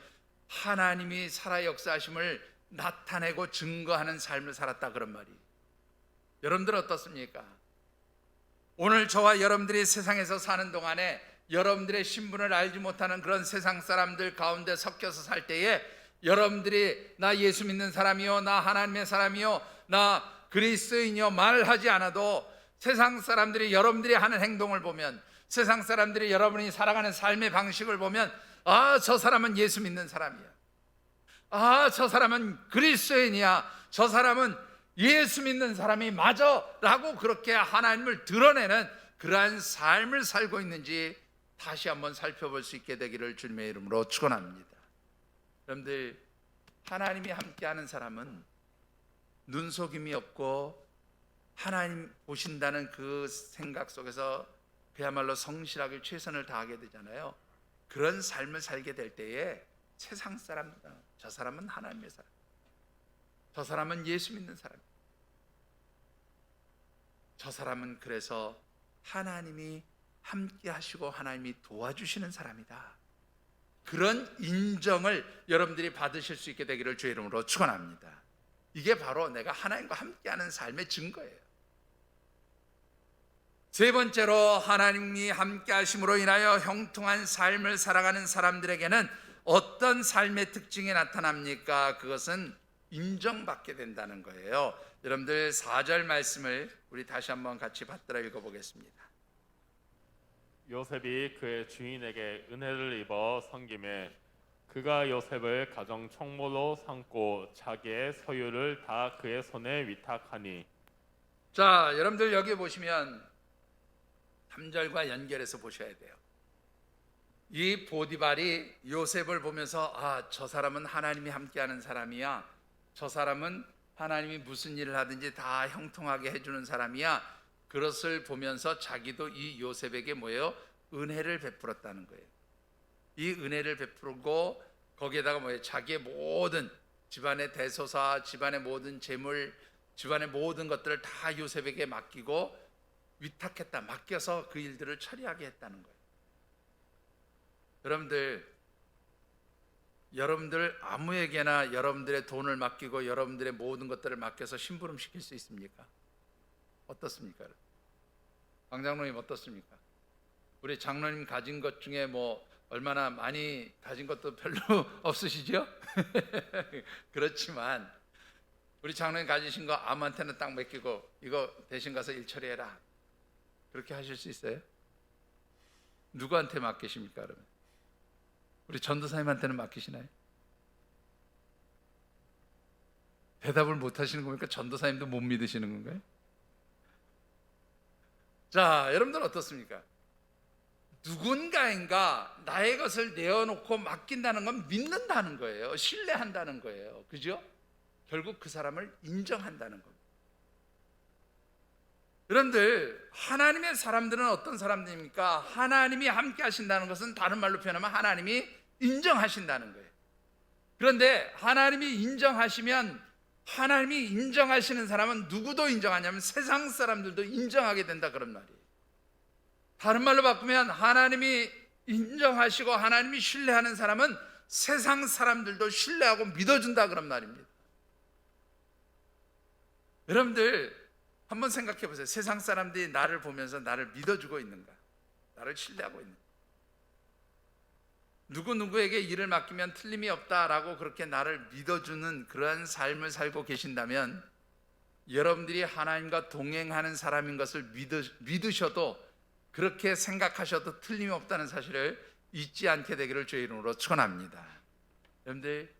A: 하나님이 살아 역사하심을 나타내고 증거하는 삶을 살았다, 그런 말이에요. 여러분들 어떻습니까? 오늘 저와 여러분들이 세상에서 사는 동안에 여러분들의 신분을 알지 못하는 그런 세상 사람들 가운데 섞여서 살 때에 여러분들이 나 예수 믿는 사람이요, 나 하나님의 사람이요, 나 그리스도인이요 말하지 않아도 세상 사람들이 여러분들이 하는 행동을 보면, 세상 사람들이 여러분이 살아가는 삶의 방식을 보면, 아, 저 사람은 예수 믿는 사람이야, 아, 저 사람은 그리스도인이야, 저 사람은 예수 믿는 사람이 맞아 라고 그렇게 하나님을 드러내는 그러한 삶을 살고 있는지 다시 한번 살펴볼 수 있게 되기를 주님의 이름으로 축원합니다. 여러분들, 하나님이 함께하는 사람은 눈속임이 없고 하나님 보신다는 그 생각 속에서 그야말로 성실하게 최선을 다하게 되잖아요. 그런 삶을 살게 될 때에 세상 사람들, 저 사람은 하나님의 사람, 저 사람은 예수 믿는 사람, 저 사람은 그래서 하나님이 함께 하시고 하나님이 도와주시는 사람이다, 그런 인정을 여러분들이 받으실 수 있게 되기를 주의 이름으로 축원합니다. 이게 바로 내가 하나님과 함께하는 삶의 증거예요. 세 번째로, 하나님이 함께 하심으로 인하여 형통한 삶을 살아가는 사람들에게는 어떤 삶의 특징이 나타납니까? 그것은 인정받게 된다는 거예요. 여러분들 4절 말씀을 우리 다시 한번 같이 받들어 읽어보겠습니다.
B: 요셉이 그의 주인에게 은혜를 입어 섬김에 그가 요셉을 가정 총무로 삼고 자기의 소유를 다 그의 손에 위탁하니.
A: 자, 여러분들 여기 보시면 3절과 연결해서 보셔야 돼요. 이 보디발이 요셉을 보면서, 아, 저 사람은 하나님이 함께하는 사람이야, 저 사람은 하나님이 무슨 일을 하든지 다 형통하게 해주는 사람이야, 그것을 보면서 자기도 이 요셉에게 뭐예요? 은혜를 베풀었다는 거예요. 이 은혜를 베풀고 거기에다가 뭐예요? 자기의 모든 집안의 대소사, 집안의 모든 재물, 집안의 모든 것들을 다 요셉에게 맡기고 위탁했다, 맡겨서 그 일들을 처리하게 했다는 거예요. 여러분들 아무에게나 여러분들의 돈을 맡기고 여러분들의 모든 것들을 맡겨서 심부름 시킬 수 있습니까? 어떻습니까? 강 장로님 어떻습니까? 우리 장로님 가진 것 중에 뭐 얼마나 많이 가진 것도 별로 없으시죠? 그렇지만 우리 장로님 가지신 거 아무한테나 딱 맡기고 이거 대신 가서 일 처리해라, 그렇게 하실 수 있어요? 누구한테 맡기십니까? 그러면 우리 전도사님한테는 맡기시나요? 대답을 못 하시는 거니까 전도사님도 못 믿으시는 건가요? 자, 여러분들 어떻습니까? 누군가인가 나의 것을 내어놓고 맡긴다는 건 믿는다는 거예요. 신뢰한다는 거예요. 그죠? 결국 그 사람을 인정한다는 겁니다. 여러분들, 하나님의 사람들은 어떤 사람들입니까? 하나님이 함께 하신다는 것은 다른 말로 표현하면 하나님이 인정하신다는 거예요. 그런데 하나님이 인정하시면, 하나님이 인정하시는 사람은 누구도 인정하냐면 세상 사람들도 인정하게 된다, 그런 말이에요. 다른 말로 바꾸면 하나님이 인정하시고 하나님이 신뢰하는 사람은 세상 사람들도 신뢰하고 믿어준다, 그런 말입니다. 여러분들 한번 생각해 보세요. 세상 사람들이 나를 보면서 나를 믿어주고 있는가? 나를 신뢰하고 있는가? 누구누구에게 일을 맡기면 틀림이 없다라고 그렇게 나를 믿어주는 그러한 삶을 살고 계신다면, 여러분들이 하나님과 동행하는 사람인 것을 믿으셔도, 그렇게 생각하셔도 틀림이 없다는 사실을 잊지 않게 되기를 주의 이름으로 축원합니다. 여러분들,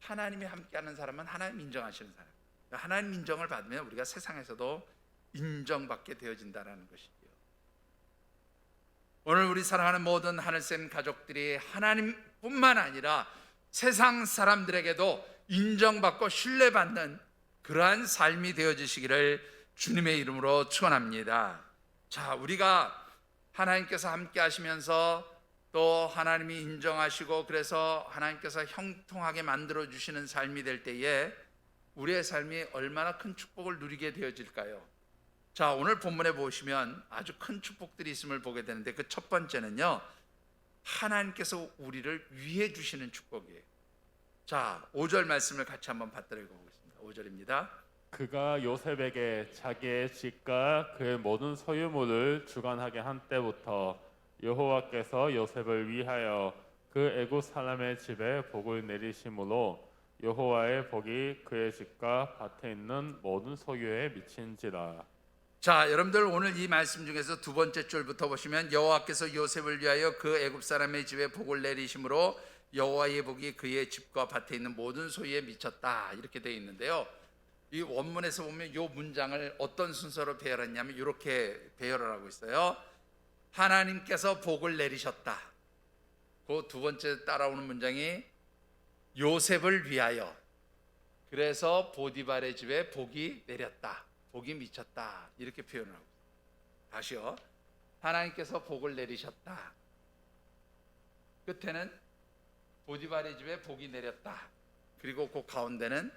A: 하나님이 함께하는 사람은 하나님 인정하시는 사람, 하나님 인정을 받으면 우리가 세상에서도 인정받게 되어진다는 것이죠. 오늘 우리 사랑하는 모든 하늘샘 가족들이 하나님뿐만 아니라 세상 사람들에게도 인정받고 신뢰받는 그러한 삶이 되어지시기를 주님의 이름으로 축원합니다. 자, 우리가 하나님께서 함께 하시면서 또 하나님이 인정하시고 그래서 하나님께서 형통하게 만들어 주시는 삶이 될 때에 우리의 삶이 얼마나 큰 축복을 누리게 되어질까요? 자, 오늘 본문에 보시면 아주 큰 축복들이 있음을 보게 되는데, 그 첫 번째는요, 하나님께서 우리를 위해 주시는 축복이에요. 자, 5절 말씀을 같이 한번 받들어 읽어보겠습니다. 5절입니다.
B: 그가 요셉에게 자기의 집과 그의 모든 소유물을 주관하게 한 때부터 여호와께서 요셉을 위하여 그 애굽 사람의 집에 복을 내리심으로 여호와의 복이 그의 집과 밭에 있는 모든 소유에 미친지라.
A: 자, 여러분들 오늘 이 말씀 중에서 두 번째 줄부터 보시면 여호와께서 요셉을 위하여 그 애굽 사람의 집에 복을 내리심으로 여호와의 복이 그의 집과 밭에 있는 모든 소유에 미쳤다 이렇게 되어 있는데요. 이 원문에서 보면 이 문장을 어떤 순서로 배열했냐면 이렇게 배열을 하고 있어요. 하나님께서 복을 내리셨다. 그 두 번째 따라오는 문장이 요셉을 위하여, 그래서 보디발의 집에 복이 내렸다, 복이 미쳤다 이렇게 표현을 하고 있어요. 다시요. 하나님께서 복을 내리셨다. 끝에는 보디발의 집에 복이 내렸다. 그리고 그 가운데는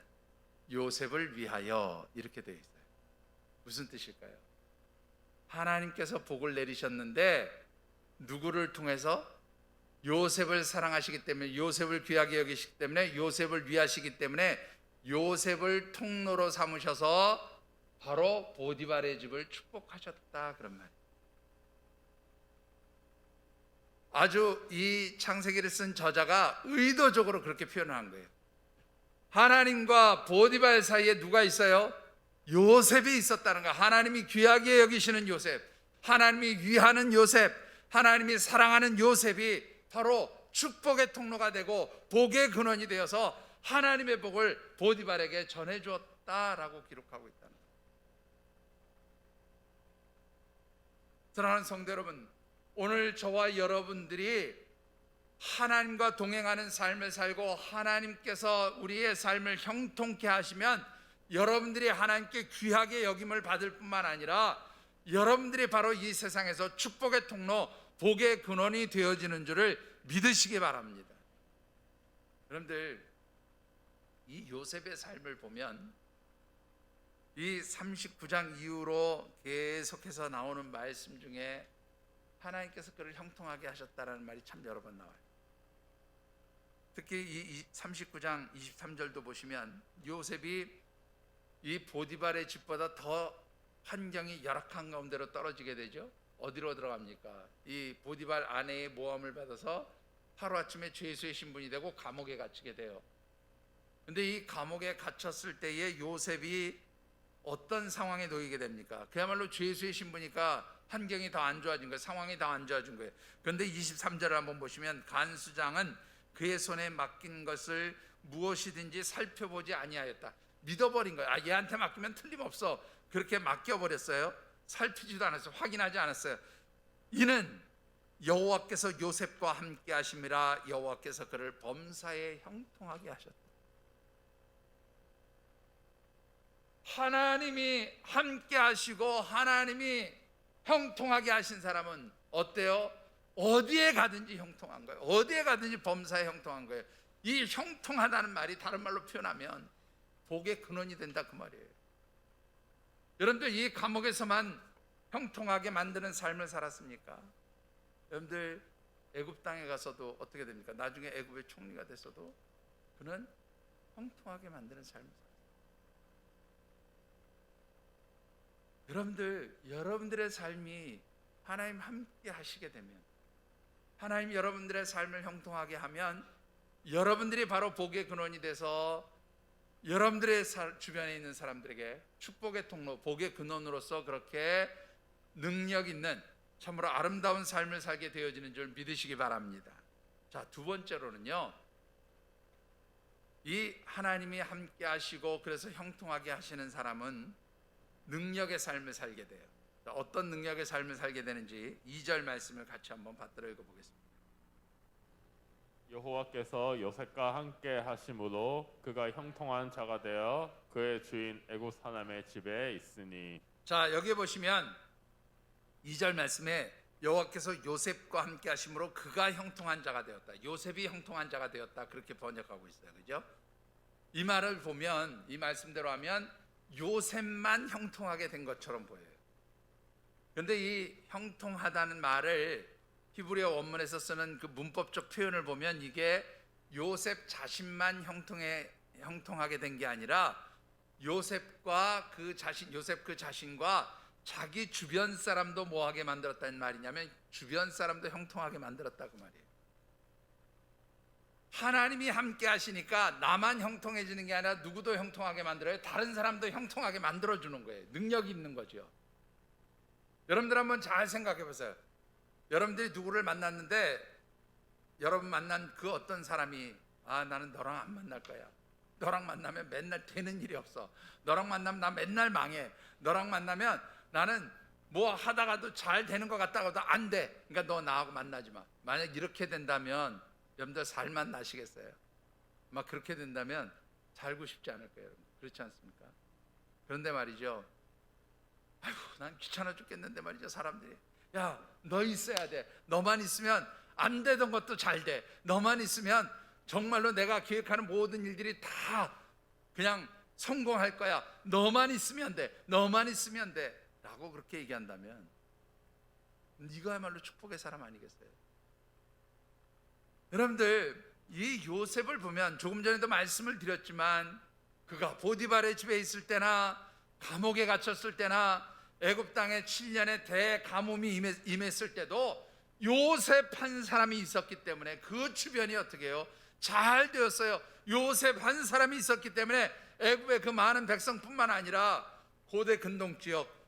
A: 요셉을 위하여 이렇게 되어 있어요. 무슨 뜻일까요? 하나님께서 복을 내리셨는데 누구를 통해서? 요셉을 사랑하시기 때문에, 요셉을 귀하게 여기시기 때문에, 요셉을 위하시기 때문에 요셉을 통로로 삼으셔서 바로 보디발의 집을 축복하셨다 그런 말이에요. 아주 이 창세기를 쓴 저자가 의도적으로 그렇게 표현을 한 거예요. 하나님과 보디발 사이에 누가 있어요? 요셉이 있었다는 거야. 하나님이 귀하게 여기시는 요셉, 하나님이 위하는 요셉, 하나님이 사랑하는 요셉이 바로 축복의 통로가 되고 복의 근원이 되어서 하나님의 복을 보디발에게 전해주었다라고 기록하고 있다는 거예요. 사랑하는 성도 여러분, 오늘 저와 여러분들이 하나님과 동행하는 삶을 살고 하나님께서 우리의 삶을 형통케 하시면 여러분들이 하나님께 귀하게 여김을 받을 뿐만 아니라 여러분들이 바로 이 세상에서 축복의 통로, 복의 근원이 되어지는 줄을 믿으시기 바랍니다. 여러분들, 이 요셉의 삶을 보면 이 39장 이후로 계속해서 나오는 말씀 중에 하나님께서 그를 형통하게 하셨다라는 말이 참 여러 번 나와요. 특히 이 39장 23절도 보시면 요셉이 이 보디발의 집보다 더 환경이 열악한 가운데로 떨어지게 되죠. 어디로 들어갑니까? 이 보디발 아내의 모함을 받아서 하루아침에 죄수의 신분이 되고 감옥에 갇히게 돼요. 근데 이 감옥에 갇혔을 때에 요셉이 어떤 상황에 놓이게 됩니까? 그야말로 죄수의 신분이니까 환경이 더 안 좋아진 거예요. 상황이 더 안 좋아진 거예요. 그런데 23절을 한번 보시면 간수장은 그의 손에 맡긴 것을 무엇이든지 살펴보지 아니하였다. 믿어버린 거예요. 얘한테 맡기면 틀림없어. 그렇게 맡겨버렸어요. 살피지도 않았어요. 확인하지 않았어요. 이는 여호와께서 요셉과 함께 하심이라 여호와께서 그를 범사에 형통하게 하셨다. 하나님이 함께 하시고 하나님이 형통하게 하신 사람은 어때요? 어디에 가든지 형통한 거예요. 어디에 가든지 범사에 형통한 거예요. 이 형통하다는 말이 다른 말로 표현하면 복의 근원이 된다 그 말이에요. 여러분들, 이 감옥에서만 형통하게 만드는 삶을 살았습니까? 여러분들, 애굽 땅에 가서도 어떻게 됩니까? 나중에 애굽의 총리가 됐어도 그는 형통하게 만드는 삶을 살았어요. 여러분들, 여러분들의 삶이 하나님 함께 하시게 되면, 하나님 여러분들의 삶을 형통하게 하면 여러분들이 바로 복의 근원이 돼서 여러분들의 주변에 있는 사람들에게 축복의 통로, 복의 근원으로서 그렇게 능력 있는 참으로 아름다운 삶을 살게 되어지는 줄 믿으시기 바랍니다. 자, 두 번째로는요, 이 하나님이 함께 하시고 그래서 형통하게 하시는 사람은 능력의 삶을 살게 돼요. 어떤 능력의 삶을 살게 되는지 2절 말씀을 같이 한번 받들어 읽어보겠습니다.
B: 여호와께서 요셉과 함께 하심으로 그가 형통한 자가 되어 그의 주인 애굽 사람의 집에 있으니.
A: 자, 여기 보시면 2절 말씀에 여호와께서 요셉과 함께 하심으로 그가 형통한 자가 되었다, 요셉이 형통한 자가 되었다, 그렇게 번역하고 있어요. 그죠? 이 말을 보면, 이 말씀대로 하면 요셉만 형통하게 된 것처럼 보여요. 그런데 이 형통하다는 말을 히브리어 원문에서 쓰는 그 문법적 표현을 보면 이게 요셉 자신만 형통하게 된 게 아니라 요셉 그 자신과 자기 주변 사람도 뭐하게 만들었다는 말이냐면 주변 사람도 형통하게 만들었다고 말이에요. 하나님이 함께 하시니까 나만 형통해지는 게 아니라 누구도 형통하게 만들어요. 다른 사람도 형통하게 만들어주는 거예요. 능력이 있는 거죠. 여러분들 한번 잘 생각해 보세요. 여러분들이 누구를 만났는데 여러분 만난 그 어떤 사람이 나는 너랑 안 만날 거야. 너랑 만나면 맨날 되는 일이 없어. 너랑 만나면 나 맨날 망해. 너랑 만나면 나는 뭐 하다가도 잘 되는 것 같다가도 안 돼. 그러니까 너 나하고 만나지 마. 만약 이렇게 된다면 여러분들 살맛 나시겠어요? 막 그렇게 된다면 살고 싶지 않을 거예요. 여러분. 그렇지 않습니까? 그런데 말이죠. 아이고 난 귀찮아 죽겠는데 말이죠. 사람들이 야 너 있어야 돼. 너만 있으면 안 되던 것도 잘 돼. 너만 있으면 정말로 내가 계획하는 모든 일들이 다 그냥 성공할 거야. 너만 있으면 돼. 너만 있으면 돼. 라고 그렇게 얘기한다면 이거야말로 축복의 사람 아니겠어요? 여러분들 이 요셉을 보면 조금 전에도 말씀을 드렸지만 그가 보디발의 집에 있을 때나 감옥에 갇혔을 때나 애굽 땅에 7년의 대가뭄이 임했을 때도 요셉 한 사람이 있었기 때문에 그 주변이 어떻게 해요? 잘 되었어요. 요셉 한 사람이 있었기 때문에 애굽의 그 많은 백성뿐만 아니라 고대 근동 지역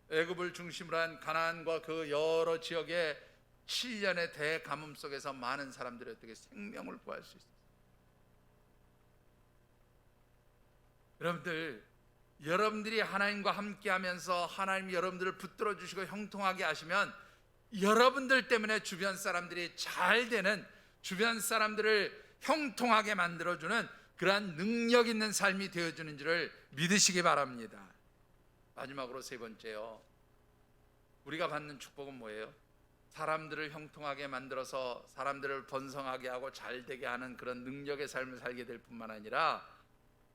A: 애굽을 중심으로 한 가나안과 그 여러 지역의 7년의 대가뭄 속에서 많은 사람들이 어떻게 생명을 구할 수 있어요. 여러분들이 하나님과 함께하면서 하나님이 여러분들을 붙들어 주시고 형통하게 하시면 여러분들 때문에 주변 사람들이 잘 되는, 주변 사람들을 형통하게 만들어주는 그러한 능력 있는 삶이 되어주는 줄을 믿으시기 바랍니다. 마지막으로 세 번째요, 우리가 받는 축복은 뭐예요? 사람들을 형통하게 만들어서 사람들을 번성하게 하고 잘되게 하는 그런 능력의 삶을 살게 될 뿐만 아니라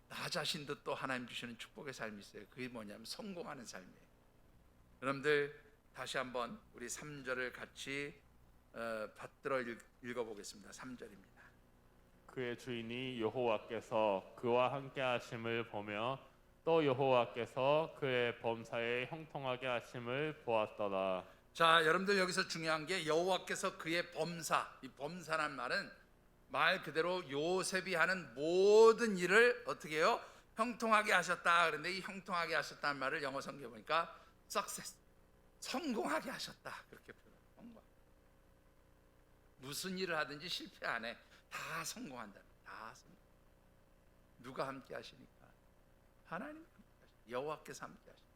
A: 나 자신도 또 하나님 주시는 축복의 삶이 있어요. 그게 뭐냐면 성공하는 삶이에요. 여러분들 다시 한번 우리 3절을 같이 받들어 읽어보겠습니다. 3절입니다.
B: 그의 주인이 여호와께서 그와 함께 하심을 보며 또 여호와께서 그의 범사에 형통하게 하심을 보았더라.
A: 자, 여러분들 여기서 중요한 게 여호와께서 그의 범사, 이 범사란 말은 말 그대로 요셉이 하는 모든 일을 어떻게 해요? 형통하게 하셨다. 그런데 이 형통하게 하셨다는 말을 영어 성경에 보니까 success, 성공하게 하셨다. 그렇게 표현해요. 무슨 일을 하든지 실패 안 해. 다 성공한다. 다 성공. 누가 함께 하시니까? 하나님 함께 하시니까. 여호와께서 함께 하시니까.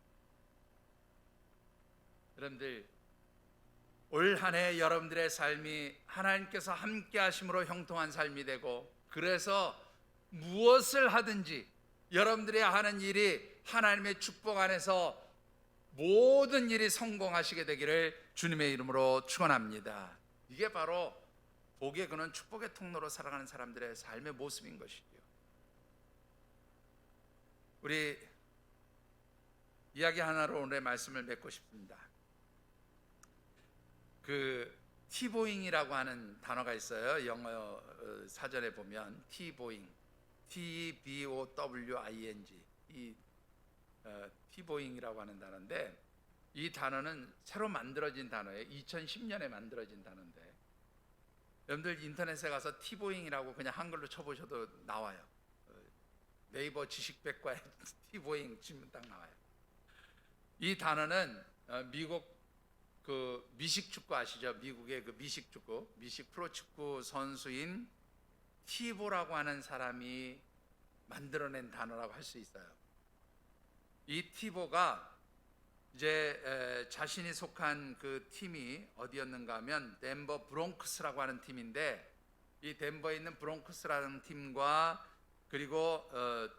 A: 여러분들 올 한 해 여러분들의 삶이 하나님께서 함께 하심으로 형통한 삶이 되고, 그래서 무엇을 하든지 여러분들이 하는 일이 하나님의 축복 안에서 모든 일이 성공하시게 되기를 주님의 이름으로 축원합니다. 이게 바로 복의 근원, 축복의 통로로 살아가는 사람들의 삶의 모습인 것이죠. 우리 이야기 하나로 오늘의 말씀을 맺고 싶습니다. 그 티보잉이라고 하는 단어가 있어요. 영어 사전에 보면 티보잉, T-B-O-W-I-N-G, 이 티보잉이라고 하는 단어인데, 이 단어는 새로 만들어진 단어예요. 2010년에 만들어진 단어인데, 여러분들 인터넷에 가서 티보잉이라고 그냥 한글로 쳐보셔도 나와요. 네이버 지식백과에 티보잉 치면 딱 나와요. 이 단어는 미국 그 미식축구 아시죠? 미국의 그 미식축구, 미식 프로축구 선수인 티보라고 하는 사람이 만들어낸 단어라고 할 수 있어요. 이 티보가 이제 자신이 속한 그 팀이 어디였는가 하면 덴버 브롱크스라고 하는 팀인데, 이 덴버에 있는 브롱크스라는 팀과 그리고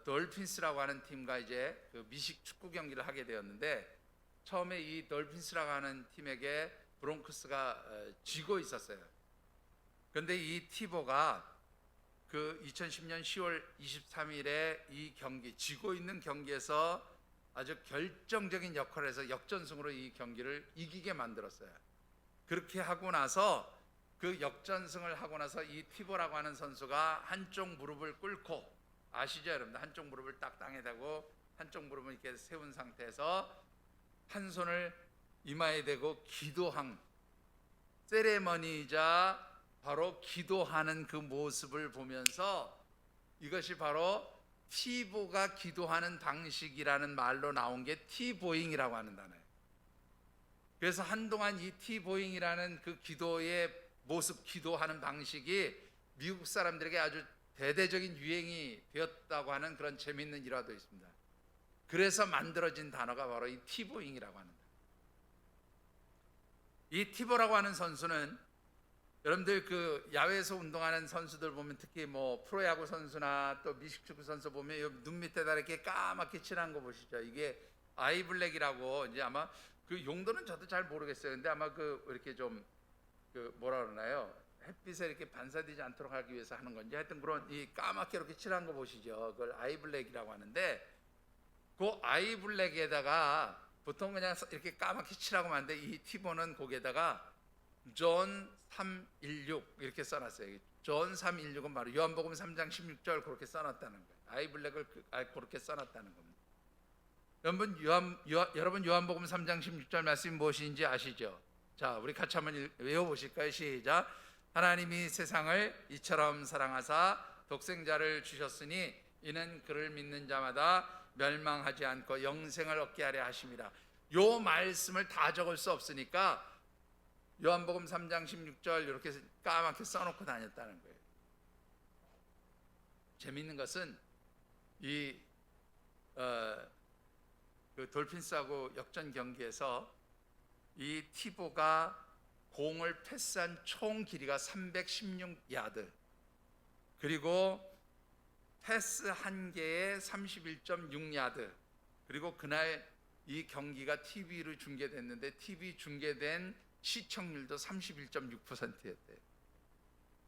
A: 돌핀스라고 하는 팀과 이제 그 미식 축구 경기를 하게 되었는데, 처음에 이 돌핀스라고 하는 팀에게 브롱크스가 지고 있었어요. 그런데 이 티보가 그 2010년 10월 23일에 이 경기, 지고 있는 경기에서 아주 결정적인 역할을 해서 역전승으로 이 경기를 이기게 만들었어요. 그렇게 하고 나서, 그 역전승을 하고 나서 이 티보라고 하는 선수가 한쪽 무릎을 꿇고, 아시죠 여러분들? 한쪽 무릎을 딱 땅에 대고 한쪽 무릎을 이렇게 세운 상태에서 한 손을 이마에 대고 기도한 세레머니이자 바로 기도하는 그 모습을 보면서 이것이 바로 티보가 기도하는 방식이라는 말로 나온 게 티보잉이라고 하는 단어예요. 그래서 한동안 이 티보잉이라는 그 기도의 모습, 기도하는 방식이 미국 사람들에게 아주 대대적인 유행이 되었다고 하는 그런 재미있는 일화도 있습니다. 그래서 만들어진 단어가 바로 이 티보잉이라고 하는 단어. 이 티보라고 하는 선수는 여러분들 그 야외에서 운동하는 선수들 보면 특히 뭐 프로야구 선수나 또 미식축구 선수 보면 눈 밑에다 이렇게 까맣게 칠한 거 보시죠. 이게 아이블랙이라고 이제 아마 그 용도는 저도 잘 모르겠어요. 근데 아마 그 이렇게 좀 그 뭐라 그러나요? 햇빛에 이렇게 반사되지 않도록 하기 위해서 하는 건지 하여튼 그런 이 까맣게 이렇게 칠한 거 보시죠. 그걸 아이블랙이라고 하는데 그 아이블랙에다가 보통 그냥 이렇게 까맣게 칠하고 하는데 이 티보는 거기에다가 존 316 이렇게 써놨어요. 존 316은 바로 요한복음 3장 16절 그렇게 써놨다는 거예요. 아이블랙을 그렇게 써놨다는 겁니다. 여러분 요한복음 3장 16절 말씀이 무엇인지 아시죠? 자, 우리 같이 한번 외워보실까요? 시작. 하나님이 세상을 이처럼 사랑하사 독생자를 주셨으니 이는 그를 믿는 자마다 멸망하지 않고 영생을 얻게 하려 하심이라. 요 말씀을 다 적을 수 없으니까 요한복음 3장 16절 이렇게 까맣게 써놓고 다녔다는 거예요. 재미있는 것은 그 돌핀스하고 역전 경기에서 이 티보가 공을 패스한 총 길이가 316야드, 그리고 패스 한 개에 31.6야드, 그리고 그날 이 경기가 TV로 중계됐는데 TV 중계된 시청률도 31.6%였대요.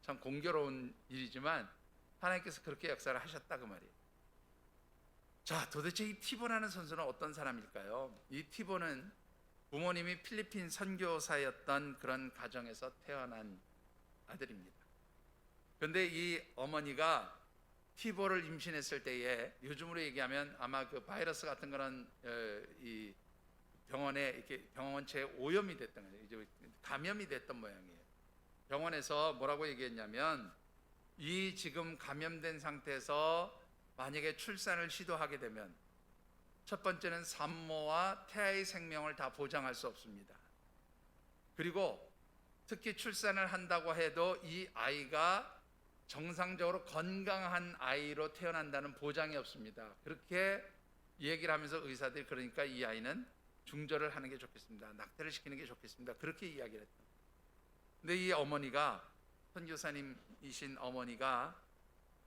A: 참 공교로운 일이지만 하나님께서 그렇게 역사를 하셨다 그 말이에요. 자, 도대체 이 티보라는 선수는 어떤 사람일까요? 이 티보는 부모님이 필리핀 선교사였던 그런 가정에서 태어난 아들입니다. 그런데 이 어머니가 티보를 임신했을 때에 요즘으로 얘기하면 아마 그 바이러스 같은 그런 이 병원에 이렇게 병원체에 오염이 됐던 거예요. 이제 감염이 됐던 모양이에요. 병원에서 뭐라고 얘기했냐면 이 지금 감염된 상태에서 만약에 출산을 시도하게 되면 첫 번째는 산모와 태아의 생명을 다 보장할 수 없습니다. 그리고 특히 출산을 한다고 해도 이 아이가 정상적으로 건강한 아이로 태어난다는 보장이 없습니다. 그렇게 얘기를 하면서 의사들이 그러니까 이 아이는 중절을 하는 게 좋겠습니다. 낙태를 시키는 게 좋겠습니다. 그렇게 이야기를 했다. 근데 이 어머니가, 선교사님이신 어머니가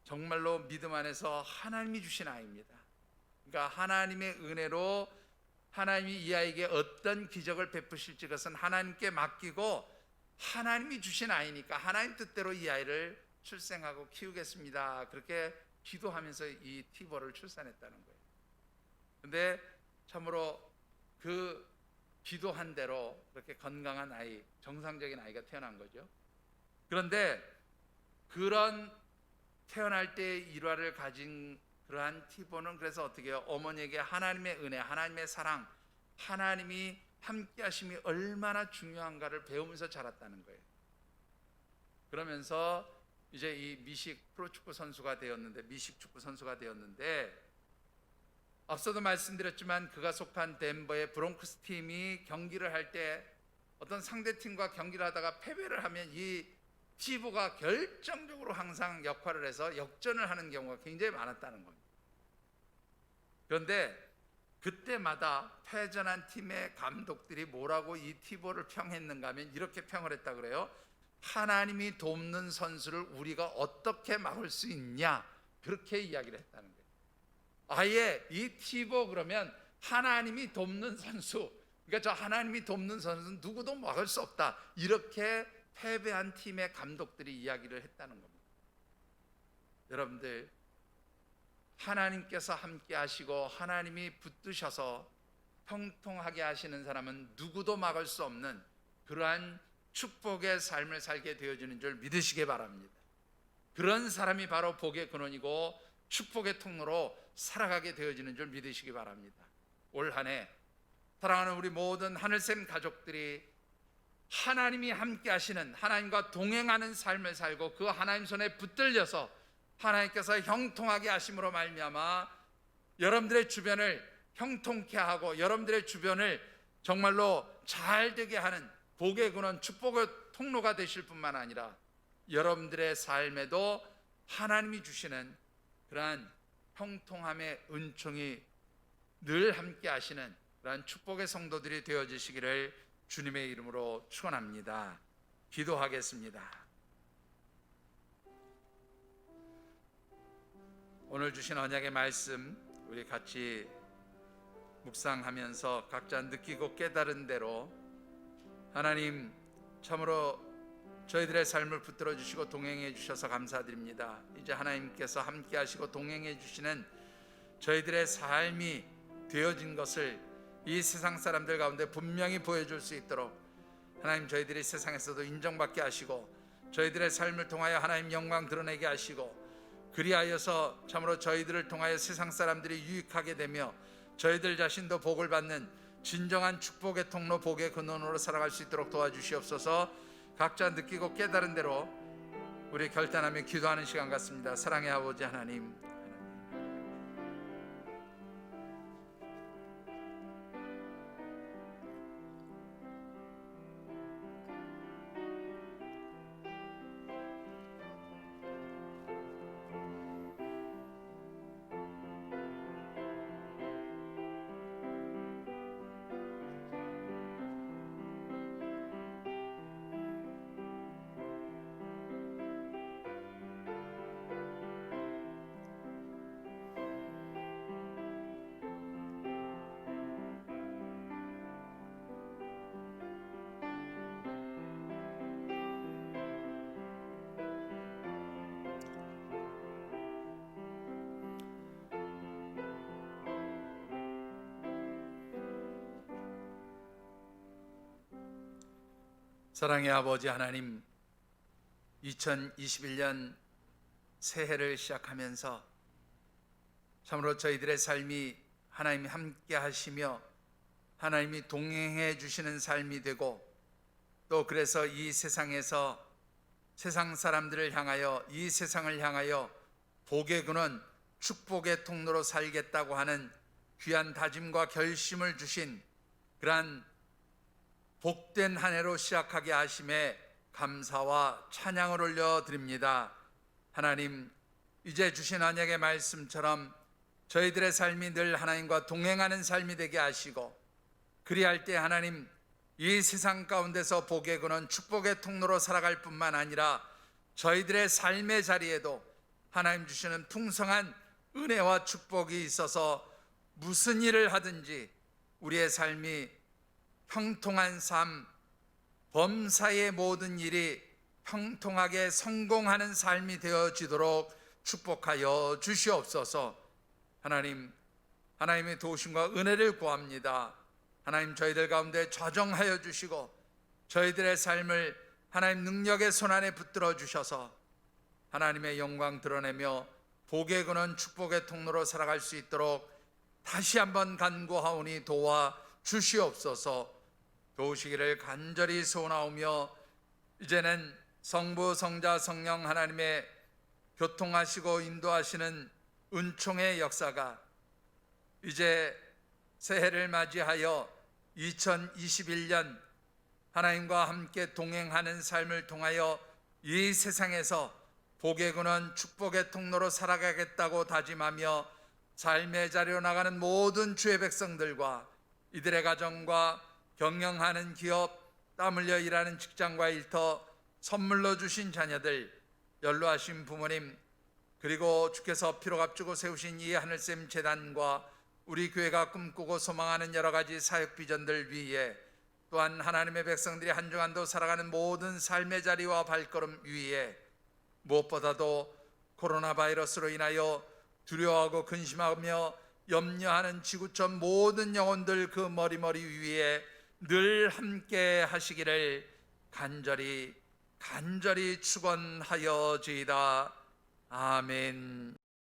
A: 정말로 믿음 안에서 하나님이 주신 아이입니다. 그러니까 하나님의 은혜로 하나님이 이 아이에게 어떤 기적을 베푸실지 그것은 하나님께 맡기고 하나님이 주신 아이니까 하나님 뜻대로 이 아이를 출생하고 키우겠습니다. 그렇게 기도하면서 이 티보를 출산했다는 거예요. 근데 참으로 그 기도한 대로 그렇게 건강한 아이, 정상적인 아이가 태어난 거죠. 그런데 그런 태어날 때의 일화를 가진 그러한 티보는 그래서 어떻게 해요? 어머니에게 하나님의 은혜, 하나님의 사랑, 하나님이 함께 하심이 얼마나 중요한가를 배우면서 자랐다는 거예요. 그러면서 이제 이 미식 프로축구 선수가 되었는데, 미식 축구 선수가 되었는데, 앞서도 말씀드렸지만 그가 속한 덴버의 브롱크스 팀이 경기를 할 때 어떤 상대 팀과 경기를 하다가 패배를 하면 이 티보가 결정적으로 항상 역할을 해서 역전을 하는 경우가 굉장히 많았다는 겁니다. 그런데 그때마다 패전한 팀의 감독들이 뭐라고 이 티보를 평했는가 하면 이렇게 평을 했다 그래요. 하나님이 돕는 선수를 우리가 어떻게 막을 수 있냐, 그렇게 이야기를 했다는 거예요. 아예 이 티보 그러면 하나님이 돕는 선수, 그러니까 저 하나님이 돕는 선수는 누구도 막을 수 없다, 이렇게 패배한 팀의 감독들이 이야기를 했다는 겁니다. 여러분들, 하나님께서 함께 하시고 하나님이 붙드셔서 형통하게 하시는 사람은 누구도 막을 수 없는 그러한 축복의 삶을 살게 되어지는 줄 믿으시기 바랍니다. 그런 사람이 바로 복의 근원이고 축복의 통로로 살아가게 되어지는 줄 믿으시기 바랍니다. 올 한 해 사랑하는 우리 모든 하늘샘 가족들이 하나님이 함께 하시는, 하나님과 동행하는 삶을 살고 그 하나님 손에 붙들려서 하나님께서 형통하게 하심으로 말미암아 여러분들의 주변을 형통케 하고 여러분들의 주변을 정말로 잘 되게 하는 복의 근원, 축복의 통로가 되실 뿐만 아니라 여러분들의 삶에도 하나님이 주시는 그러한 형통함의 은총이 늘 함께 하시는 그러한 축복의 성도들이 되어지시기를 주님의 이름으로 축원합니다. 기도하겠습니다. 오늘 주신 언약의 말씀 우리 같이 묵상하면서 각자 느끼고 깨달은 대로 하나님 참으로 저희들의 삶을 붙들어 주시고 동행해 주셔서 감사드립니다. 이제 하나님께서 함께 하시고 동행해 주시는 저희들의 삶이 되어진 것을 이 세상 사람들 가운데 분명히 보여줄 수 있도록 하나님 저희들이 세상에서도 인정받게 하시고 저희들의 삶을 통하여 하나님 영광 드러내게 하시고 그리하여서 참으로 저희들을 통하여 세상 사람들이 유익하게 되며 저희들 자신도 복을 받는 진정한 축복의 통로, 복의 근원으로 살아갈 수 있도록 도와주시옵소서. 각자 느끼고 깨달은 대로 우리 결단하며 기도하는 시간 같습니다. 사랑의 아버지 하나님, 사랑의 아버지 하나님, 2021년 새해를 시작하면서 참으로 저희들의 삶이 하나님이 함께 하시며 하나님이 동행해 주시는 삶이 되고 또 그래서 이 세상에서 세상 사람들을 향하여 이 세상을 향하여 복의 근원, 축복의 통로로 살겠다고 하는 귀한 다짐과 결심을 주신 그러한 복된 한 해로 시작하게 하심에 감사와 찬양을 올려드립니다. 하나님, 이제 주신 언약의 말씀처럼 저희들의 삶이 늘 하나님과 동행하는 삶이 되게 하시고 그리할 때 하나님 이 세상 가운데서 복의 근원, 축복의 통로로 살아갈 뿐만 아니라 저희들의 삶의 자리에도 하나님 주시는 풍성한 은혜와 축복이 있어서 무슨 일을 하든지 우리의 삶이 형통한 삶, 범사의 모든 일이 형통하게 성공하는 삶이 되어지도록 축복하여 주시옵소서. 하나님, 하나님의 도우심과 은혜를 구합니다. 하나님 저희들 가운데 좌정하여 주시고 저희들의 삶을 하나님 능력의 손안에 붙들어 주셔서 하나님의 영광 드러내며 복의 근원, 축복의 통로로 살아갈 수 있도록 다시 한번 간구하오니 도와 주시옵소서. 도우시기를 간절히 소원하오며 이제는 성부, 성자, 성령 하나님의 교통하시고 인도하시는 은총의 역사가 이제 새해를 맞이하여 2021년 하나님과 함께 동행하는 삶을 통하여 이 세상에서 복의 근원, 축복의 통로로 살아가겠다고 다짐하며 삶의 자리로 나가는 모든 주의 백성들과 이들의 가정과 경영하는 기업, 땀 흘려 일하는 직장과 일터, 선물로 주신 자녀들, 연로하신 부모님, 그리고 주께서 피로 값주고 세우신 이 하늘샘 재단과 우리 교회가 꿈꾸고 소망하는 여러 가지 사역 비전들 위에 또한 하나님의 백성들이 한 주간도 살아가는 모든 삶의 자리와 발걸음 위에 무엇보다도 코로나 바이러스로 인하여 두려워하고 근심하며 염려하는 지구촌 모든 영혼들 그 머리 위에 늘 함께 하시기를 간절히 축원하여지이다. 아멘.